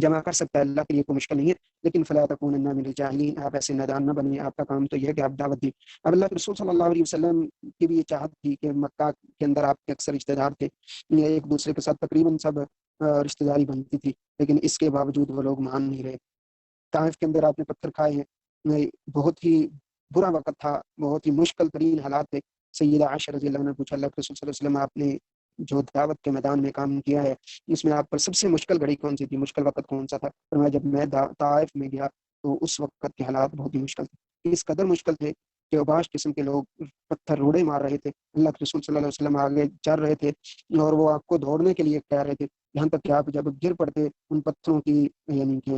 جمع کر سکتا ہے، اللہ کے لیے کوئی مشکل نہیں ہے. لیکن فلا تکونن من الجاہلین، آپ ایسے نادان نہ بنیں، آپ کا کام تو یہ ہے کہ آپ دعوت دیں. اب اللہ کے رسول صلی اللہ علیہ وسلم کی بھی یہ چاہت تھی کہ مکہ کے اندر آپ کے اکثر رشتہ دار تھے، ایک دوسرے کے ساتھ تقریباً سب رشتہ داری بنتی تھی، لیکن اس کے باوجود وہ لوگ مان نہیں رہے. طائف کے اندر آپ نے پتھر کھائے ہیں، بہت ہی برا وقت تھا، بہت ہی مشکل ترین حالات تھے. سیدہ عائشہ رضی اللہ عنہ نے پوچھا اللہ کے رسول صلی اللہ علیہ وسلم، آپ نے جو دعوت کے میدان میں کام کیا ہے اس میں آپ پر سب سے مشکل گھڑی کون سی تھی، مشکل وقت کون سا تھا؟ فرمایا جب میں طائف میں گیا تو اس وقت کے حالات بہت ہی مشکل تھے، اس قدر مشکل تھے کہ اوباش قسم کے لوگ پتھر روڑے مار رہے تھے. اللہ کے رسول صلی اللہ علیہ وسلم آگے چل رہے تھے اور وہ آپ کو دوڑنے کے لیے کہہ رہے تھے، یہاں تک کہ آپ جب گر پڑتے ان پتھروں کی یعنی کہ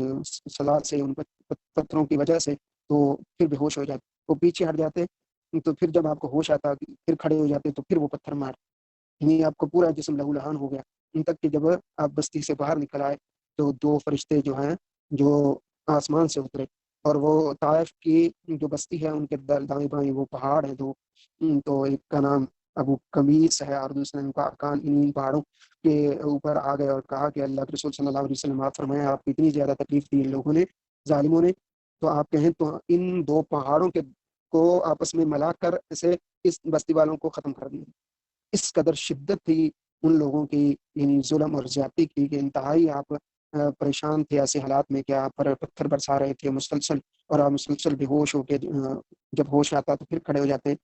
سلاد سے، ان پتھروں کی وجہ سے، تو پھر بے ہوش ہو جاتے، وہ پیچھے ہٹ جاتے، تو پھر جب آپ کو ہوش آتا پھر کھڑے ہو جاتے تو پھر وہ پتھر مار، یعنی آپ کو پورا جسم لہو لہان ہو گیا. ان تک کہ جب آپ بستی سے باہر نکل آئے تو 2 فرشتے جو ہیں جو آسمان سے اترے، اور وہ طائف کی جو بستی ہے ان کے دائیں بائیں وہ پہاڑ ہیں 2، تو ایک کا نام ابو قمیص ہے اور دوسرے کا کان، ان پہاڑوں کے اوپر آ گئے اور کہا کہ اللہ کے رسول صلی اللہ علیہ وسلم آپ فرمائیں، آپ کو اتنی زیادہ تکلیف دی ان لوگوں نے، ظالموں نے، تو آپ کہیں تو ان 2 پہاڑوں کو آپس میں ملا کر اسے اس بستی والوں کو ختم کر دیا. اس قدر شدت تھی ان لوگوں کی یعنی ظلم اور زیادتی کی کہ انتہائی آپ پریشان تھے ایسے حالات میں کہ آپ پر پتھر برسا رہے تھے مسلسل، اور آپ مسلسل بے ہوش ہو کے جب ہوش آتا تو پھر کھڑے ہو جاتے،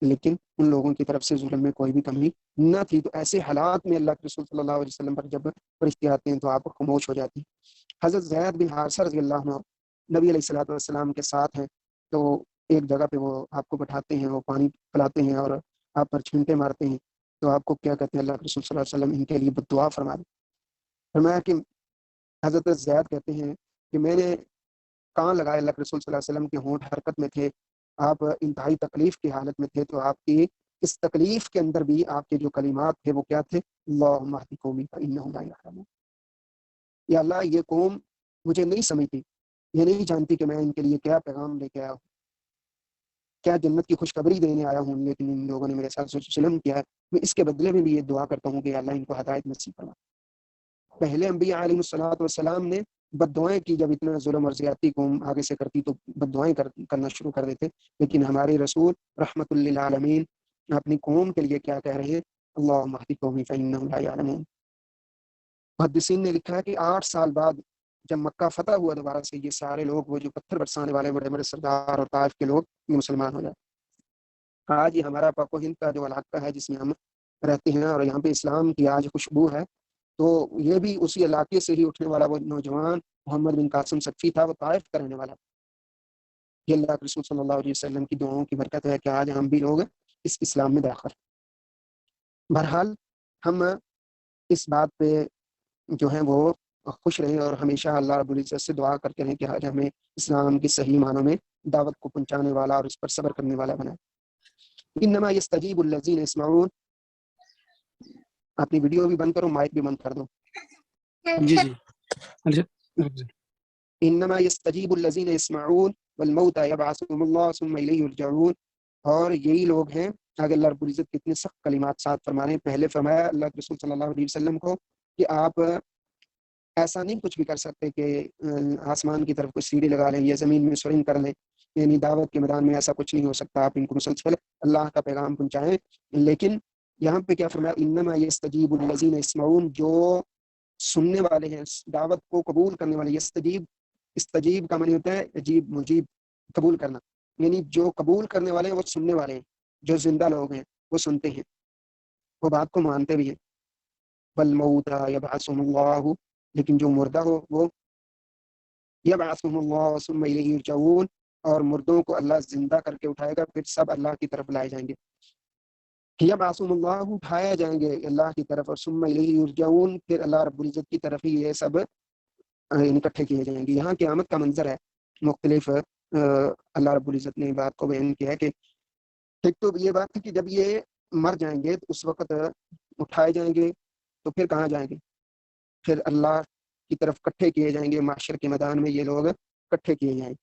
لیکن ان لوگوں کی طرف سے ظلم میں کوئی بھی کمی نہ تھی. تو ایسے حالات میں اللہ کے رسول صلی اللہ علیہ وسلم پر جب فرشتے آتے ہیں تو آپ خاموش ہو جاتی. حضرت زید بن حارثہ رضی اللہ عنہ نبی علیہ الصلوۃ والسلام کے ساتھ ہیں، تو ایک جگہ پہ وہ آپ کو بٹھاتے ہیں، وہ پانی پلاتے ہیں اور آپ پر چھینٹے مارتے ہیں، تو آپ کو کیا کہتے ہیں؟ اللہ کے رسول صلی اللہ علیہ وسلم ان کے لیے بد دعا فرمایا کہ حضرت زید کہتے ہیں کہ میں نے کان لگائے، اللہ کے رسول صلی اللہ علیہ وسلم کے ہونٹ حرکت میں تھے، آپ انتہائی تکلیف کی حالت میں تھے، تو آپ کی اس تکلیف کے اندر بھی آپ کے جو کلمات تھے وہ کیا تھے؟ اللہم اہد قومی فانہم لا یعلمون، یا اللہ یہ قوم مجھے نہیں سمجھتی، یہ نہیں جانتی کہ میں ان کے لیے کیا پیغام لے کے آیا ہوں، کیا جنت کی خوشخبری دینے آیا ہوں، لیکن ان لوگوں نے میرے ساتھ ظلم کیا ہے. میں اس کے بدلے میں بھی یہ دعا کرتا ہوں کہ اللہ ان کو ہدایت نصیب فرما. پہلے انبیاء علیہ الصلوۃ والسلام نے بد دعائیں کی، جب اتنا ظلم اور زیادتی قوم آگے سے کرتی تو بد دعائیں کرنا شروع کر دیتے. لیکن ہمارے رسول رحمت للعالمین اپنی قوم کے لیے کیا کہہ رہے ہیں؟ اللہم اہد قومی فانہم لا یعلمون. محدثین نے لکھا ہے کہ 8 سال بعد جب مکہ فتح ہوا دوبارہ سے، یہ سارے لوگ وہ جو پتھر برسانے والے بڑے بڑے سردار اور طائف کے لوگ یہ مسلمان ہو جائے. آج یہ ہمارا پاک و ہند کا جو علاقہ ہے جس میں ہم رہتے ہیں اور یہاں پہ اسلام کی آج خوشبو ہے، تو یہ بھی اسی علاقے سے ہی اٹھنے والا وہ نوجوان محمد بن قاسم سقفی تھا، وہ طائف کا رہنے والا. یہ اللہ کے رسول صلی اللہ علیہ وسلم کی دعاؤں کی برکت ہے کہ آج ہم بھی لوگ اس اسلام میں داخل. بہرحال ہم اس بات پہ جو ہیں وہ خوش رہیں اور ہمیشہ اللہ رب العزت سے دعا کرتے ہیں کہ آج ہمیں اسلام کی صحیح معنوں میں دعوت کو پہنچانے والا اور اس پر صبر کرنے والا بنائے. انما یستجیب الذین یسمعون. اپنی ویڈیو بھی بند کرو، مائک بھی بند کر دو. جی جی انما یستجیب الذین یسمعون والموتى یبعثهم اللہ ثم الیہ یرجعون. اور یہی لوگ ہیں، آگے اللہ رب العزت کتنے سخت کلمات ساتھ فرما رہے ہیں. پہلے فرمایا اللہ کے رسول صلی اللہ علیہ وسلم کو کہ آپ ایسا نہیں کچھ بھی کر سکتے کہ آسمان کی طرف کوئی سیڑھی لگا لیں یا زمین میں سرنگ کر لیں، یعنی دعوت کے میدان میں ایسا کچھ نہیں ہو سکتا. آپ ان کو مسلسل اللہ کا پیغام پہنچائیں. لیکن یہاں پہ کیا فرمایا؟ انما یستجیب الذین یسمعون، جو سننے والے ہیں، دعوت کو قبول کرنے والے. استجیب کا معنی ہوتا ہے عجیب مجیب، قبول کرنا، یعنی جو قبول کرنے والے ہیں وہ سننے والے ہیں. جو زندہ لوگ ہیں وہ سنتے ہیں، وہ بات کو مانتے بھی ہیں. والموتى یبعثهم اللہ، لیکن جو مردہ ہو وہ یبعثهم اللہ ثم الیہ یرجعون، اور مردوں کو اللہ زندہ کر کے اٹھائے گا، پھر سب اللہ کی طرف لائے جائیں گے. یبعثهم اللہ، اٹھائے جائیں گے اللہ کی طرف، اور ثم الیہ یرجعون، پھر اللہ رب العزت کی طرف ہی یہ سب اکٹھے کیے جائیں گے. یہاں قیامت کا منظر ہے مختلف. اللہ رب العزت نے بات کو بیان کیا ہے کہ ایک تو یہ بات ہے کہ جب یہ مر جائیں گے تو اس وقت اٹھائے جائیں گے، تو پھر کہاں جائیں گے؟ پھر اللہ کی طرف اکٹھے کیے جائیں گے، معاشر کے میدان میں یہ لوگ اکٹھے کیے جائیں.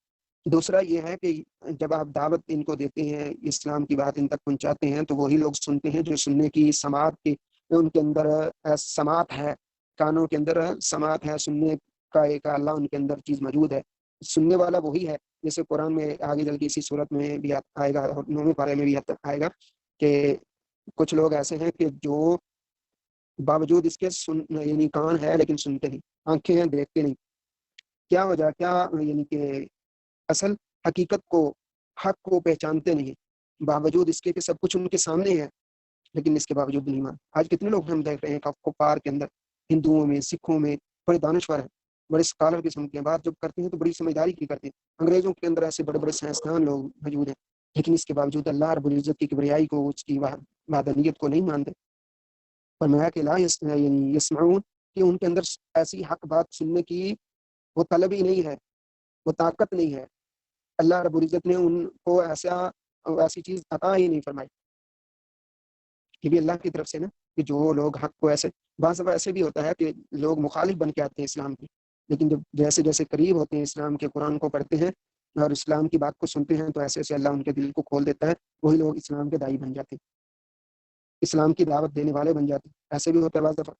دوسرا یہ ہے کہ جب آپ دعوت ان کو دیتے ہیں، اسلام کی بات ان تک پہنچاتے ہیں، تو وہی لوگ سنتے ہیں جو سننے کی سماعت کی، ان کے اندر سماعت ہے، کانوں کے اندر سماعت ہے، سننے کا ایک اللہ ان کے اندر چیز موجود ہے. سننے والا وہی ہے. جیسے قرآن میں آگے چل کے اسی صورت میں بھی آئے گا اور 9ویں پارے میں بھی آئے گا کہ کچھ لوگ ایسے ہیں کہ جو باوجود اس کے یعنی کان ہے لیکن سنتے نہیں، آنکھیں ہیں دیکھتے نہیں. کیا وجہ؟ کیا یعنی کہ اصل حقیقت کو، حق کو پہچانتے نہیں، باوجود اس کے کہ سب کچھ ان کے سامنے ہے لیکن اس کے باوجود نہیں مان. آج کتنے لوگ ہم دیکھ رہے ہیں کفار کے اندر، ہندوؤں میں، سکھوں میں، بڑے دانشور ہیں، بڑے اسکالر قسم کے، بات جب کرتے ہیں تو بڑی سمجھداری کی کرتے ہیں. انگریزوں کے اندر ایسے بڑے بڑے سائنسدان لوگ موجود ہیں، لیکن اس کے باوجود اللہ رب العزت کی کبریائی کو، اس کی وحدانیت کو نہیں مانتے. فرمایا کہ لا یعنی یسمعون، کہ ان کے اندر ایسی حق بات سننے کی وہ طلب ہی نہیں ہے، وہ طاقت نہیں ہے. اللہ رب العزت نے ان کو ایسی چیز عطا ہی نہیں فرمائی. یہ بھی اللہ کی طرف سے نا، کہ جو لوگ حق کو ایسے، بعض دفعہ ایسے بھی ہوتا ہے کہ لوگ مخالف بن کے آتے ہیں اسلام کی، لیکن جب جیسے جیسے قریب ہوتے ہیں اسلام کے، قرآن کو پڑھتے ہیں اور اسلام کی بات کو سنتے ہیں، تو ایسے ایسے اللہ ان کے دل کو کھول دیتا ہے، وہی لوگ اسلام کے داعی بن جاتے ہیں، اسلام کی دعوت دینے والے بن جاتے ہیں. ایسے بھی ہوتا ہے بعض دفعہ.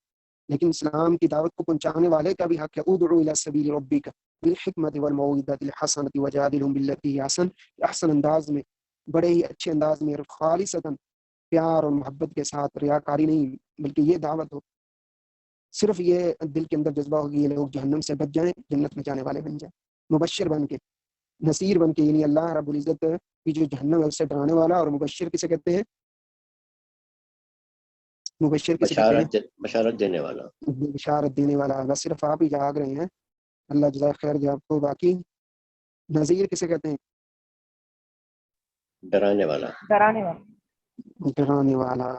لیکن اسلام کی دعوت کو پہنچانے والے کا بھی حق ہے. ادعو الی سبیل ربک بالحکمت والموعظۃ الحسنۃ وجادلہم باللتی ہی احسن. احسن انداز میں، بڑے ہی اچھے انداز میں، خالصتاً پیار اور محبت کے ساتھ، ریاکاری نہیں، بلکہ یہ دعوت ہو، صرف یہ دل کے اندر جذبہ ہوگی، یہ لوگ جہنم سے بچ جائیں، جنت میں جانے والے بن جائیں، مبشر بن کے، نصیر بن کے. یعنی اللہ رب العزت کی جو جہنم ہے اس سے ڈرانے والا. اور مبشر کسے کہتے ہیں؟ مبشر کسے کہتے ہیں؟ بشارت دینے والا، بشارت دینے والا. بس صرف آپ ہی جاگ رہے ہیں، اللہ جزائے خیر دے آپ کو. باقی نذیر کسے کہتے ہیں؟ ڈرانے والا. ڈرانے والا. ڈرانے والا.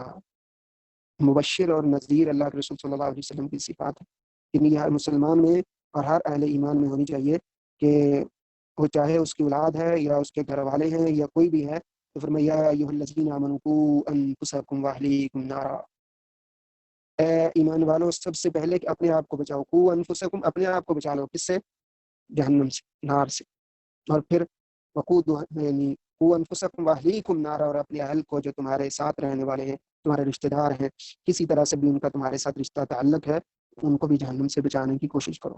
مبشر اور نذیر اللہ کے رسول صلی اللہ علیہ وسلم کی صفات ہے. یعنی ہر مسلمان میں اور ہر اہل ایمان میں ہونی چاہیے کہ وہ چاہے اس کی اولاد ہے یا اس کے گھر والے ہیں یا کوئی بھی ہے، تو فرمایا یا ایھا الذین آمنوا قوا انفسکم واہلیکم نارا. اے ایمان والو، سب سے پہلے کہ اپنے آپ کو بچاؤ. قوا انفسکم، اپنے آپ کو بچا لو. کس سے؟ جہنم سے، نار سے. اور پھر وقودھا، یعنی قوا انفسکم واہلیکم نارا، اور اپنے اہل کو جو تمہارے ساتھ رہنے والے ہیں، تمہارے رشتہ دار ہیں، کسی طرح سے بھی ان کا تمہارے ساتھ رشتہ تعلق ہے، ان کو بھی جہنم سے بچانے کی کوشش کرو.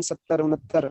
70 69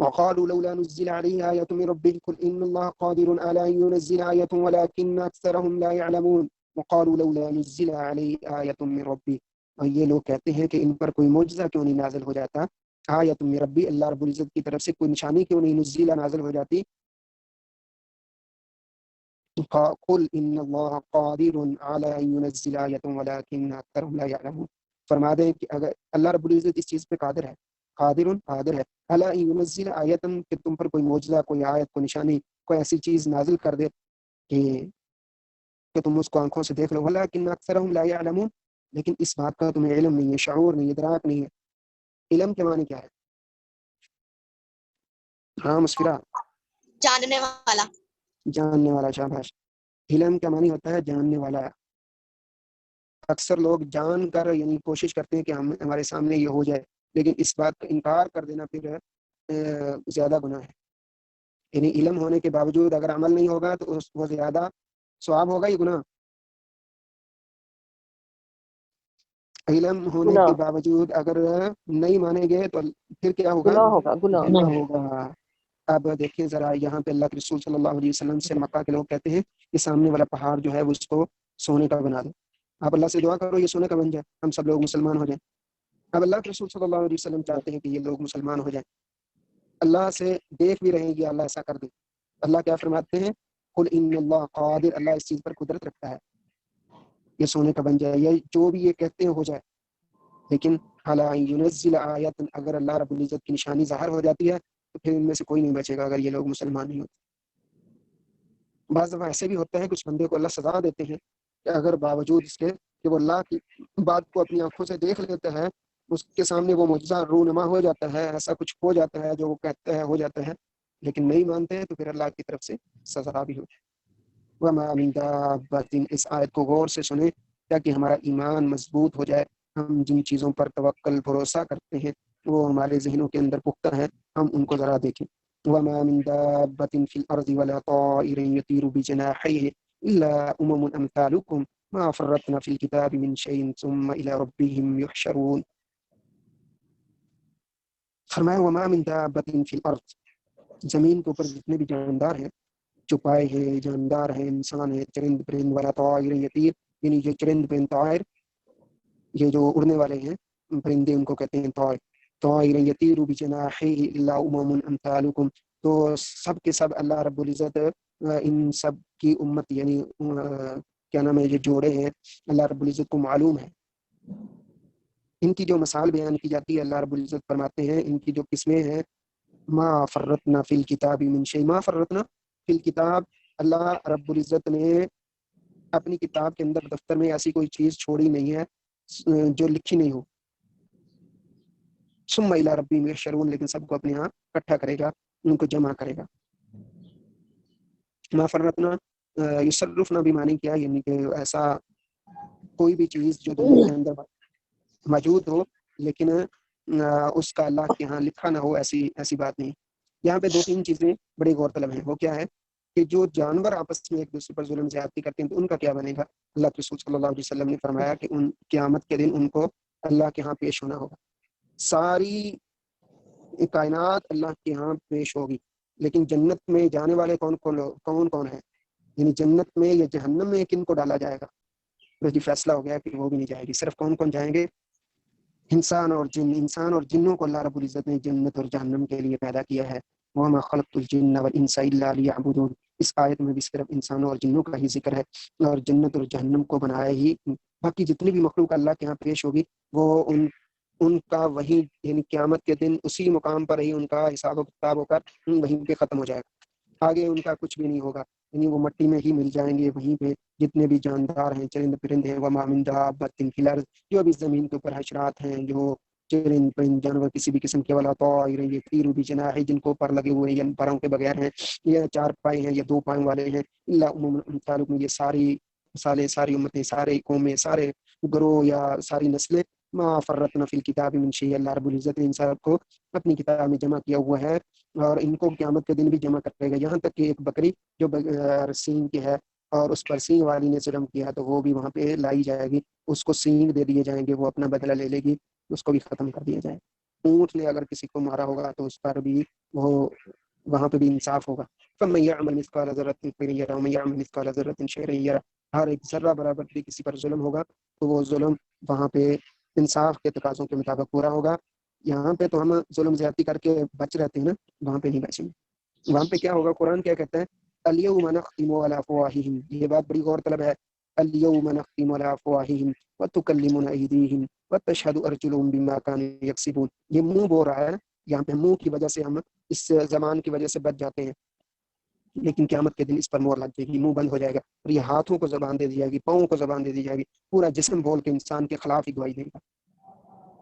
وقالوا لولا نزل عليه آية من ربه قل إن الله قادر على أن ينزل آية ولكن أكثرهم لا يعلمون وقالوا لولا نزل عليه آية من ربه। اور یہ لوگ کہتے ہیں کہ ان پر کوئی معجزہ کیوں نہیں نازل ہو جاتا، آیت من ربی، اللہ رب العزت کی طرف سے کوئی نشانی کیوں نہیں نزل نازل ہو جاتی۔ قل ان اللہ قادر علی ان ينزل آیة ولكن أكثرهم لا يعلمون، فرما دیں کہ اگر اللہ رب العزت اس چیز پہ قادر ہے، قادر ہے علی ان ينزل آیۃ، کہ تم پر کوئی معجزہ، کوئی آیت، کوئی نشانی، کوئی ایسی چیز نازل کر دے کہ تم اس کو آنکھوں سے دیکھ لو، ولكن أكثرهم لا يعلمون، لیکن اس بات کا تمہیں علم نہیں ہے، شعور نہیں، ادراک نہیں ہے۔ علم کے معنی کیا ہے؟ ہاں مسفرہ، جاننے والا، جاننے والا، شاباش۔ علم کا معنی ہوتا ہے جاننے والا۔ اکثر لوگ جان کر یعنی کوشش کرتے ہیں کہ ہمارے سامنے یہ ہو جائے، لیکن اس بات کا انکار کر دینا پھر زیادہ گناہ ہے۔ یعنی علم ہونے کے باوجود اگر عمل نہیں ہوگا تو وہ زیادہ ثواب ہوگا یا گناہ؟ علم ہونے گناہ، کے باوجود اگر نہیں مانیں گے تو پھر کیا ہوگا؟ گناہ ہوگا، گناہ ہوگا۔ اب دیکھیں ذرا، یہاں پہ اللہ کے رسول صلی اللہ علیہ وسلم سے مکہ کے لوگ کہتے ہیں کہ سامنے والا پہاڑ جو ہے وہ اس کو سونے کا بنا دو، آپ اللہ سے دعا کرو یہ سونے کا بن جائے، ہم سب لوگ مسلمان ہو جائیں۔ اب اللہ کے رسول صلی اللہ علیہ وسلم چاہتے ہیں کہ یہ لوگ مسلمان ہو جائیں، اللہ سے دیکھ بھی رہیں گے اللہ ایسا کر دے۔ اللہ کیا فرماتے ہیں؟ قل ان اللہ قادر، اللہ اس چیز پر قدرت رکھتا ہے یہ سونے کا بن جائے، یا جو بھی یہ کہتے ہیں ہو جائے، لیکن حالانکہ ينزل آیت، اگر اللہ رب العزت کی نشانی ظاہر ہو جاتی ہے تو پھر ان میں سے کوئی نہیں بچے گا اگر یہ لوگ مسلمان نہیں ہوتے۔ بعض دفعہ ایسے بھی ہوتا ہے کچھ بندے کو اللہ سزا دیتے ہیں کہ اگر باوجود اس کے کہ وہ اللہ کی بات کو اپنی آنکھوں سے دیکھ لیتا ہے، اس کے سامنے وہ معجزہ رونما ہو جاتا ہے، ایسا کچھ ہو جاتا ہے جو وہ کہتا ہے ہو جاتا ہے، لیکن نہیں مانتے ہیں تو پھر اللہ کی طرف سے سزا بھی ہوتی ہے۔ وَمَا مِن دَابَّةٍ، اس آیت کو غور سے سنیں تاکہ ہمارا ایمان مضبوط ہو جائے، ہم جن چیزوں پر توکل بھروسہ کرتے ہیں وہ ہمارے ذہنوں کے اندر پختہ ہیں، ہم ان کو ذرا دیکھیں۔ وَمَا مِن دَابَّةٍ فِي الْأَرْضِ وَلَا طَائِرٍ يَطِيرُ بِجَنَاحَيْهِ إِلَّا أُمَمٌ أَمْثَالُكُمْ مَا فَرَّطْنَا فِي الْكِتَابِ مِنْ شَيْءٍ ثُمَّ إِلَى رَبِّهِمْ يُحْشَرُونَ۔ فرمایا وَمَا مِن دَابَّةٍ فِي الْأَرْضِ، زمین کے اوپر جتنے بھی جاندار ہیں، چپائے ہیں، جاندار ہیں، انسان ہیں، چرند پرند، ولا طائر یطیر، یعنی جو چرند پرند طائر، یہ جو اڑنے والے ہیں پرندے ان کو کہتے ہیں طائر، طائر یطیر بجناحیہ الا امم امثالکم، تو سب کے سب اللہ رب العزت ان سب کی امت یعنی کیا نام ہے یہ جوڑے ہیں، اللہ رب العزت کو معلوم ہے۔ ان کی جو مثال بیان کی جاتی ہے، اللہ رب العزت فرماتے ہیں ان کی جو قسمیں ہیں، ما فرطنا فی الکتاب من شیء، ما فرطنا فی الکتاب، اللہ رب العزت نے اپنی کتاب کے اندر دفتر میں ایسی کوئی چیز چھوڑی نہیں ہے جو لکھی نہیں ہو۔ ثم الی ربہم یحشرون، لیکن سب کو اپنے ہاں اکٹھا کرے گا، ان کو جمع کرے گا۔ ما فرطنا، یصرفنا بھی معنی کیا، یعنی کہ ایسا کوئی بھی چیز جو دنیا کے اندر موجود ہو لیکن اس کا اللہ کے ہاں لکھا نہ ہو، ایسی بات نہیں۔ یہاں پہ دو تین چیزیں بڑی غور طلب ہیں، وہ کیا ہے کہ جو جانور آپس میں ایک دوسرے پر ظلم زیادتی کرتے ہیں تو ان کا کیا بنے گا؟ اللہ کے رسول صلی اللہ علیہ وسلم نے فرمایا کہ ان قیامت کے دن ان کو اللہ کے ہاں پیش ہونا ہوگا، ساری کائنات اللہ کے ہاں پیش ہوگی، لیکن جنت میں جانے والے کون ہیں، یعنی جنت میں یا جہنم میں کن کو ڈالا جائے گا؟ تو یہ فیصلہ ہو گیا کہ وہ بھی نہیں جائے گی، صرف کون جائیں گے؟ انسان اور جن۔ انسان اور جنوں کو اللہ رب العزت نے جنت اور جہنم کے لیے پیدا کیا ہے۔ وَمَا خَلَقْتُ الْجِنَّ وَالْإِنسَ إِلَّا لِيَعْبُدُونِ، اس آیت میں بھی صرف انسانوں اور جنوں کا ہی ذکر ہے، اور جنت اور جہنم کو بنایا ہی، باقی جتنی بھی مخلوق اللہ کے ہاں پیش ہوگی وہ ان کا وہی یعنی قیامت کے دن اسی مقام پر ہی ان کا حساب و کتاب ہو کر وہیں پہ ختم ہو جائے گا، آگے ان کا کچھ بھی نہیں ہوگا۔ یعنی وہ مٹی میں ہی مل جائیں گے، وہیں پہ جتنے بھی جاندار ہیں، چرند پرند ہیں، وما من دابۃ فی الارض، جو بھی زمین کے اوپر حشرات ہیں، جو چرند پرند جانور کسی بھی قسم کے، ولا طائر یطیر بجناحہ، جن کو پر لگے ہوئے ہیں یا پروں کے بغیر ہیں، یا 4 پائے ہیں یا 2 پاؤں والے ہیں، الا امم امثالکم، یہ ساری امتیں، سارے قومیں، سارے گروہ یا ساری نسلیں، ما فرطنا فی الکتاب من شیء، اللہ رب العزت نے ان سب کو اپنی کتاب میں جمع کیا ہوا ہے، اور ان کو قیامت کے دن بھی جمع کرے گا، یہاں تک کہ ایک بکری جو بغیر سینگ کی ہے اور اس پر سینگ والی نے ظلم کیا تو وہ بھی وہاں پہ لائی جائے گی، اس کو سینگ دے دیے جائیں گے، وہ اپنا بدلہ لے لے گی، اس کو بھی ختم کر دیا جائے گا۔ اونٹ نے اگر کسی کو مارا ہوگا تو اس پر بھی وہ وہاں پہ بھی انصاف ہوگا۔ فَمَن يَعْمَلْ مِثْقَالَ ذَرَّةٍ خَيْرًا يَرَهُ وَمَن يَعْمَلْ مِثْقَالَ ذَرَّةٍ شَرًّا يَرَهُ، ہر ایک ذرہ برابر بھی کسی پر ظلم ہوگا تو وہ ظلم وہاں پہ انصاف کے تقاضوں کے مطابق پورا ہوگا۔ یہاں پہ تو ہم ظلم زیادتی کر کے بچ رہتے ہیں نا، وہاں پہ نہیں بچیں گے۔ وہاں پہ کیا ہوگا؟ قرآن کیا کہتا ہے؟ اليوم نختم على افواههم، یہ بات بڑی غور طلب ہے۔ اليوم نختم على افواههم وتكلمنا ايديهم وتشهد ارجلهم بما كانوا يكسبون، یہ منہ بول رہا ہے نا، یہاں پہ منہ کی وجہ سے ہم اس زبان کی وجہ سے بچ جاتے ہیں، لیکن قیامت کے دن اس پر مہر لگ جائے گی، منہ بند ہو جائے گا، اور یہ ہاتھوں کو زبان دے دی جائے گی، پاؤں کو زبان دے دی جائے گی، پورا جسم بول کے انسان کے خلاف ہی گواہی دے گا۔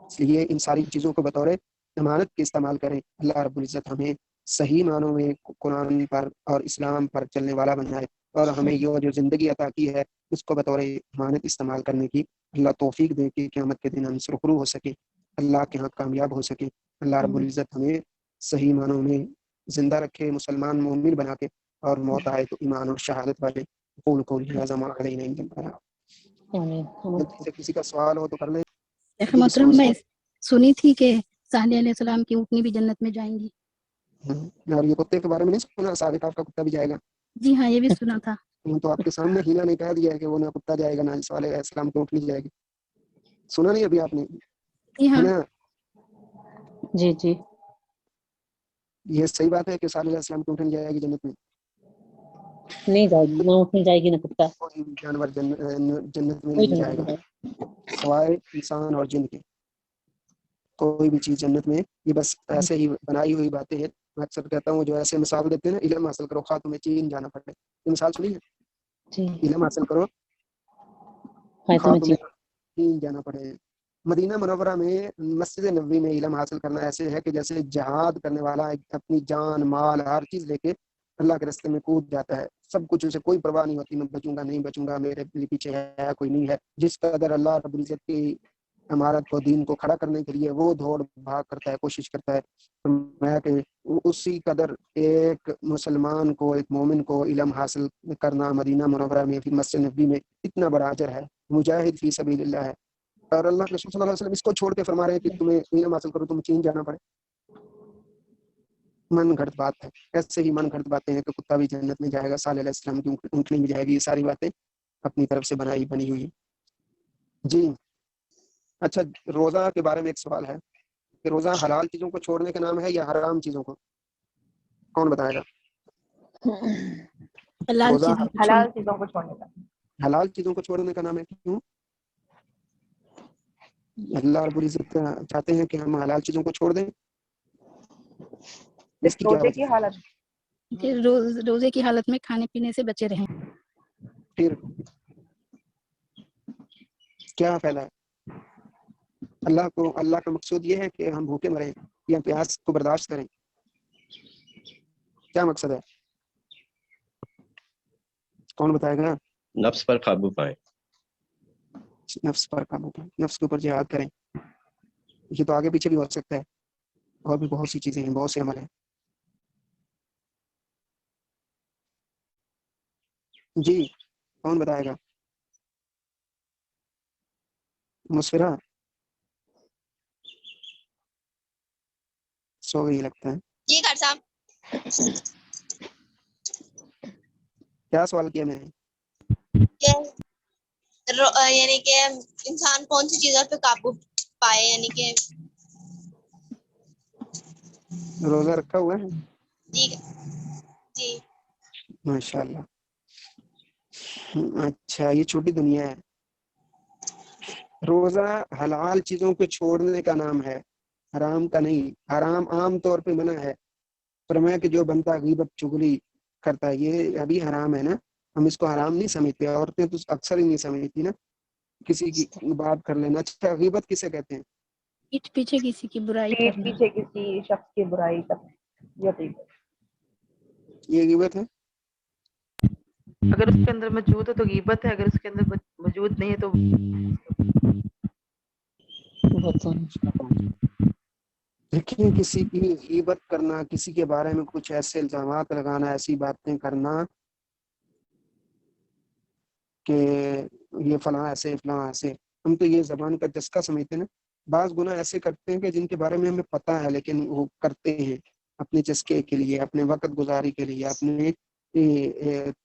اس لیے ان ساری چیزوں کو بطور امانت کے استعمال کریں۔ اللہ رب العزت ہمیں صحیح معنوں میں قرآن پر اور اسلام پر چلنے والا بنائے، اور ہمیں یہ جو زندگی عطا کی ہے اس کو بطور امانت استعمال کرنے کی اللہ توفیق دے کہ قیامت کے دن ہم سرخرو ہو سکے، اللہ کے ہاں کامیاب ہو سکے۔ اللہ رب العزت ہمیں صحیح معنوں میں زندہ رکھے، مسلمان مومن بنا کے، اور موت آئے تو ایمان اور شہادت والے۔ قول قولی ھذا ما علینا الا البلاغ۔ جلدی سے کسی کا سوال ہو تو کر لیں۔ محترم میں سنی تھی کہ صالح علیہ السلام کی اونٹنی بھی جنت میں جائیں گی۔ اور یہ کتے کے بارے میں نہیں سنا؟ صادق آپ کا کتا بھی جائے گا؟ جی ہاں، یہ بھی سنا تھا۔ تو آپ کے سامنے ہیلا نے کہہ دیا ہے کہ وہ نہ کتا جائے گا نہ صالح علیہ السلام کی اونٹنی جائے گی۔ سنا نہیں ابھی آپ نے؟ جی ہاں، جی جی، یہ صحیح بات ہے کہ صالح علیہ السلام کی اونٹنی جائے گی جنت میں؟ نہیں جائے گی، نہ اونٹ نہیں جائے گی، نہ کتا، کوئی بھی جانور جنت میں کوئی نہیں جائے گا سوائے انسان اور جن کے۔ کوئی بھی چیز جنت میں، یہ بس ایسے ہی بنائی ہوئی باتیں ہیں۔ میں اکثر کہتا ہوں جو ایسے مثال دیتے ہیں نا، علم حاصل کرو خواہ تمہیں چین جانا پڑے، یہ مثال سنی ہے؟ جی، علم حاصل کرو ہاں خواہ تمہیں تمہیں چین جانا پڑے۔ مدینہ منورہ میں مسجد نبوی میں علم حاصل کرنا ایسے ہے کہ جیسے جہاد کرنے والا اپنی جان مال ہر چیز لے کے اللہ کے راستے میں کود جاتا ہے، سب کچھ اسے کوئی پرواہ نہیں ہوتی، میں بچوں گا نہیں بچوں گا، میرے پیچھے ہے کوئی نہیں ہے۔ جس قدر اللہ رب العزت کی عمارت کو، دین کو کھڑا کرنے کے لیے وہ دوڑ بھاگ کرتا ہے، کوشش کرتا ہے، میں کہ اسی قدر ایک مسلمان کو، ایک مومن کو علم حاصل کرنا مدینہ منورہ میں پھر مسجد نبوی میں اتنا بڑا اجر ہے، مجاہد فی سبیل اللہ ہے۔ اور اللہ کے رسول صلی اللہ علیہ وسلم اس کو چھوڑ کے فرما رہے ہیں کہ تمہیں علم حاصل کرو، تمہیں چین جانا پڑے۔ من گھڑت بات ہے، ایسے ہی من گھڑت باتیں ہیں کہ کتا بھی جنت میں جائے گا، صالح علیہ السلام کی اونٹنی بھی جائے گی، یہ ساری باتیں اپنی طرف سے بنی ہوئی ہیں۔ جی اچھا، روزہ کے بارے میں ایک سوال ہے کہ روزہ حلال چیزوں کو چھوڑنے کا نام ہے یا حرام چیزوں کو؟ کون بتائے گا؟ حلال روزہ چیزوں کو حلال چیزوں کو چھوڑنے کا۔ حلال چیزوں کو چھوڑنے کا نام ہے، کیوں؟ اللہ رب العزت چاہتے ہیں کہ ہم حلال چیزوں کو چھوڑ دیں، اس صرف کی کیا روزے وجہ؟ کی حالت کہ روزے کی حالت میں کھانے پینے سے بچے رہیں۔ پھر کیا فائدہ ہے؟ اللہ کا مقصود یہ ہے کہ ہم بھوکے مریں یا پیاس کو برداشت کریں؟ کیا مقصد ہے؟ کون بتائے گا؟ نفس پر قابو پائیں۔ نفس پر قابو پائیں، نفس کے اوپر جہاد کریں۔ یہ تو آگے پیچھے بھی ہو سکتا ہے، اور بھی بہت سی چیزیں ہیں، بہت سے عمل ہیں۔ جی کون بتائے گا؟ مسفرہ سو گئی لگتا ہے۔ جی ڈاکٹر صاحب، کیا سوال کیا میں نے؟ یعنی کہ انسان کون سی چیزوں پہ قابو پائے، یعنی کہ روزہ رکھا ہوا ہے؟ جی جی ماشاء اللہ۔ اچھا، یہ چھوٹی دنیا ہے۔ روزہ حلال چیزوں کو چھوڑنے کا نام ہے، حرام کا نہیں۔ حرام عام طور پہ منع ہے، فرمایا کہ جو بنتا غیبت چغلی کرتا ہے یہ ابھی حرام ہے نا, ہم اس کو حرام نہیں سمجھتے, عورتیں تو اکثر ہی نہیں سمجھتی نا کسی کی بات کر لینا. اچھا غیبت کسے کہتے ہیں؟ پیٹھ پیچھے کسی کی برائی پیٹھ کرنا. پیچھے کسی شخص کی برائی کرنا یہ غیبت. یہ غیبت ہے. اگر اس کے اندر موجود ہے تو غیبت ہے, اگر اس کے اندر موجود نہیں ہے تو دیکھیں کسی کی غیبت کرنا, کسی کے بارے میں کچھ ایسے الزامات لگانا, ایسی باتیں کرنا کہ یہ فلاں ایسے فلاں ایسے, ہم تو یہ زبان کا چسکا سمجھتے ہیں نا. بعض گناہ ایسے کرتے ہیں کہ جن کے بارے میں ہمیں پتہ ہے لیکن وہ کرتے ہیں اپنے چسکے کے لیے, اپنے وقت گزاری کے لیے, اپنے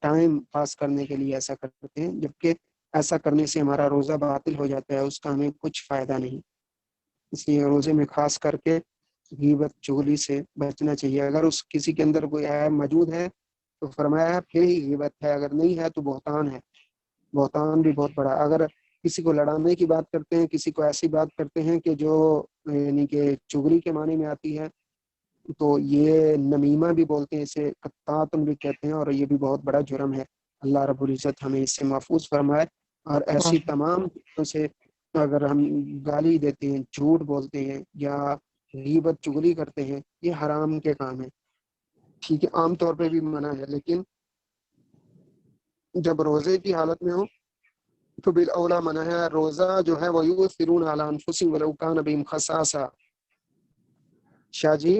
ٹائم پاس کرنے کے لیے ایسا کرتے ہیں, جبکہ ایسا کرنے سے ہمارا روزہ باطل ہو جاتا ہے, اس کا ہمیں کچھ فائدہ نہیں. اس لیے روزے میں خاص کر کے غیبت چغلی سے بچنا چاہیے. اگر اس کسی کے اندر کوئی عیب موجود ہے تو فرمایا پھر ہی غیبت ہے, اگر نہیں ہے تو بہتان ہے. بہتان بھی بہت بڑا. اگر کسی کو لڑانے کی بات کرتے ہیں, کسی کو ایسی بات کرتے ہیں کہ جو یعنی کہ چغلی کے معنی میں آتی ہے, تو یہ نمیمہ بھی بولتے ہیں, اسے قطعاتن بھی کہتے ہیں, اور یہ بھی بہت بڑا جرم ہے. اللہ رب العزت ہمیں اس سے محفوظ فرمائے. اور ایسی تمام چیزوں سے اگر ہم گالی دیتے ہیں, جھوٹ بولتے ہیں یا غیبت چغلی کرتے ہیں, یہ حرام کے کام ہے. ٹھیک ہے, عام طور پہ بھی منع ہے, لیکن جب روزے کی حالت میں ہو تو بالاولا منع ہے. روزہ جو ہے وہ یؤثرون علی انفسہم ولو کان بہم خصاصہ. شاہ جی,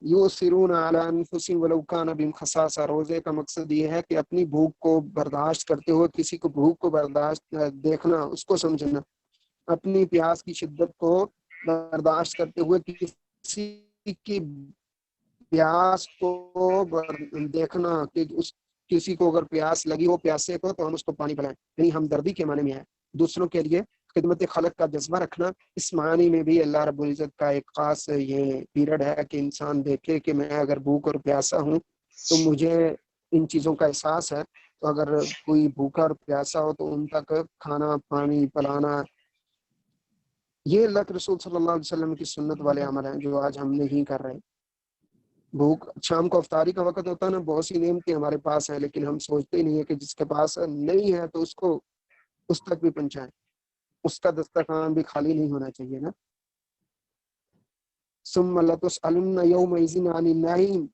یؤثرون علی انفسہم ولو کان بہم خصاصہ, روزے کا مقصد یہ ہے کہ اپنی بھوک کو برداشت کرتے ہوئے کسی کو بھوک کو برداشت دیکھنا, اس کو سمجھنا, اپنی پیاس کی شدت کو برداشت کرتے ہوئے کسی کی پیاس کو دیکھنا کہ اس کسی کو اگر پیاس لگی ہو پیاسے کو تو ہم اس کو پانی پلائیں, یعنی ہمدردی کے معنی میں ہے. دوسروں کے لیے خدمت خلق کا جذبہ رکھنا, اس معنی میں بھی اللہ رب العزت کا ایک خاص یہ پیریڈ ہے کہ انسان دیکھے کہ میں اگر بھوک اور پیاسا ہوں تو مجھے ان چیزوں کا احساس ہے. تو اگر کوئی بھوکا اور پیاسا ہو تو ان تک کھانا پانی پلانا, یہ اللہ کے رسول صلی اللہ علیہ وسلم کی سنت والے عمل ہیں جو آج ہم نہیں کر رہے. بھوک, شام کو افطاری کا وقت ہوتا ہے نا, بہت سی نعمتیں ہمارے پاس ہیں لیکن ہم سوچتے ہی نہیں ہے کہ جس کے پاس نہیں ہے تو اس کو اس تک بھی پہنچائیں, اس کا دسترخوان بھی خالی نہیں ہونا چاہیے نا. ثم لتسألن یومئذ عن النعیم,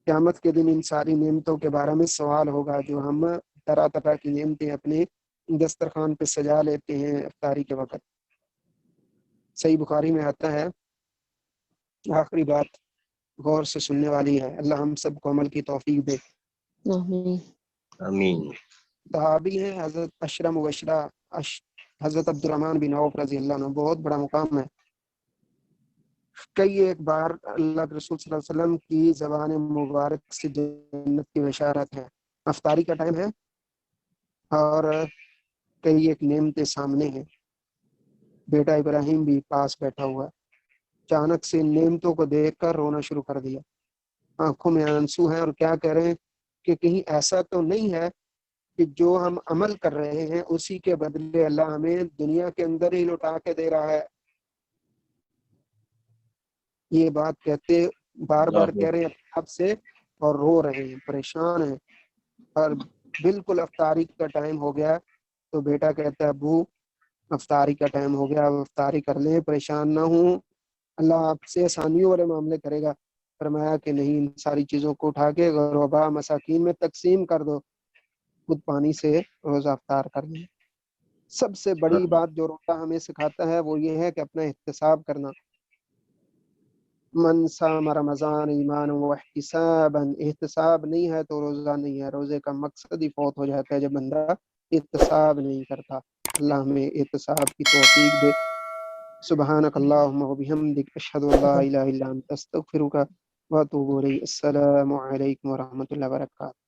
قیامت کے دن ان ساری نعمتوں کے بارے میں سوال ہوگا جو ہم طرح طرح کی نعمتیں اپنے دسترخوان پہ سجا لیتے ہیں افطاری کے وقت. صحیح بخاری میں آتا ہے, آخری بات غور سے سننے والی ہے, اللہ ہم سب کو عمل کی توفیق دے. آمین. صحابی ہیں حضرت اشرا مبشرہ حضرت عبد الرحمن بن عوف رضی اللہ عنہ, بہت بڑا مقام ہے. کئی ایک بار اللہ کے رسول صلی اللہ علیہ وسلم کی زبان مبارک سے جنت کی بشارت ہے. افطاری کا ٹائم ہے اور کئی ایک نعمتیں سامنے ہیں. بیٹا ابراہیم بھی پاس بیٹھا ہوا ہے. اچانک سے نعمتوں کو دیکھ کر رونا شروع کر دیا, آنکھوں میں آنسو ہیں, اور کیا کہہ رہے ہیں کہ کہیں ایسا تو نہیں ہے کہ جو ہم عمل کر رہے ہیں اسی کے بدلے اللہ ہمیں دنیا کے اندر ہی لوٹا کے دے رہا ہے. یہ بات کہتے بار بار کہہ رہے ہیں آپ سے اور رو رہے ہیں, پریشان ہیں. اور بالکل افطاری کا ٹائم ہو گیا تو بیٹا کہتا ہے ابو افطاری کا ٹائم ہو گیا, افطاری کر لیں, پریشان نہ ہوں, اللہ آپ سے آسانیوں والے معاملے کرے گا. فرمایا کہ نہیں, ان ساری چیزوں کو اٹھا کے غربا مساکین میں تقسیم کر دو, خود پانی سے روزہ افطار کر لیں. سب سے بڑی بات جو روزہ ہمیں سکھاتا ہے وہ یہ ہے کہ اپنا احتساب کرنا. من صام رمضان ایمان و احتسابا, احتساب نہیں ہے تو روزہ نہیں ہے. روزے کا مقصد ہی فوت ہو جاتا ہے جب بندہ احتساب نہیں کرتا. اللہ ہمیں احتساب کی توفیق دے. سبحانک اللہم و بحمدک, اشہد ان لا الہ الا انت, استغفرک و اتوب الیک. السلام علیکم و رحمۃ اللہ وبرکاتہ.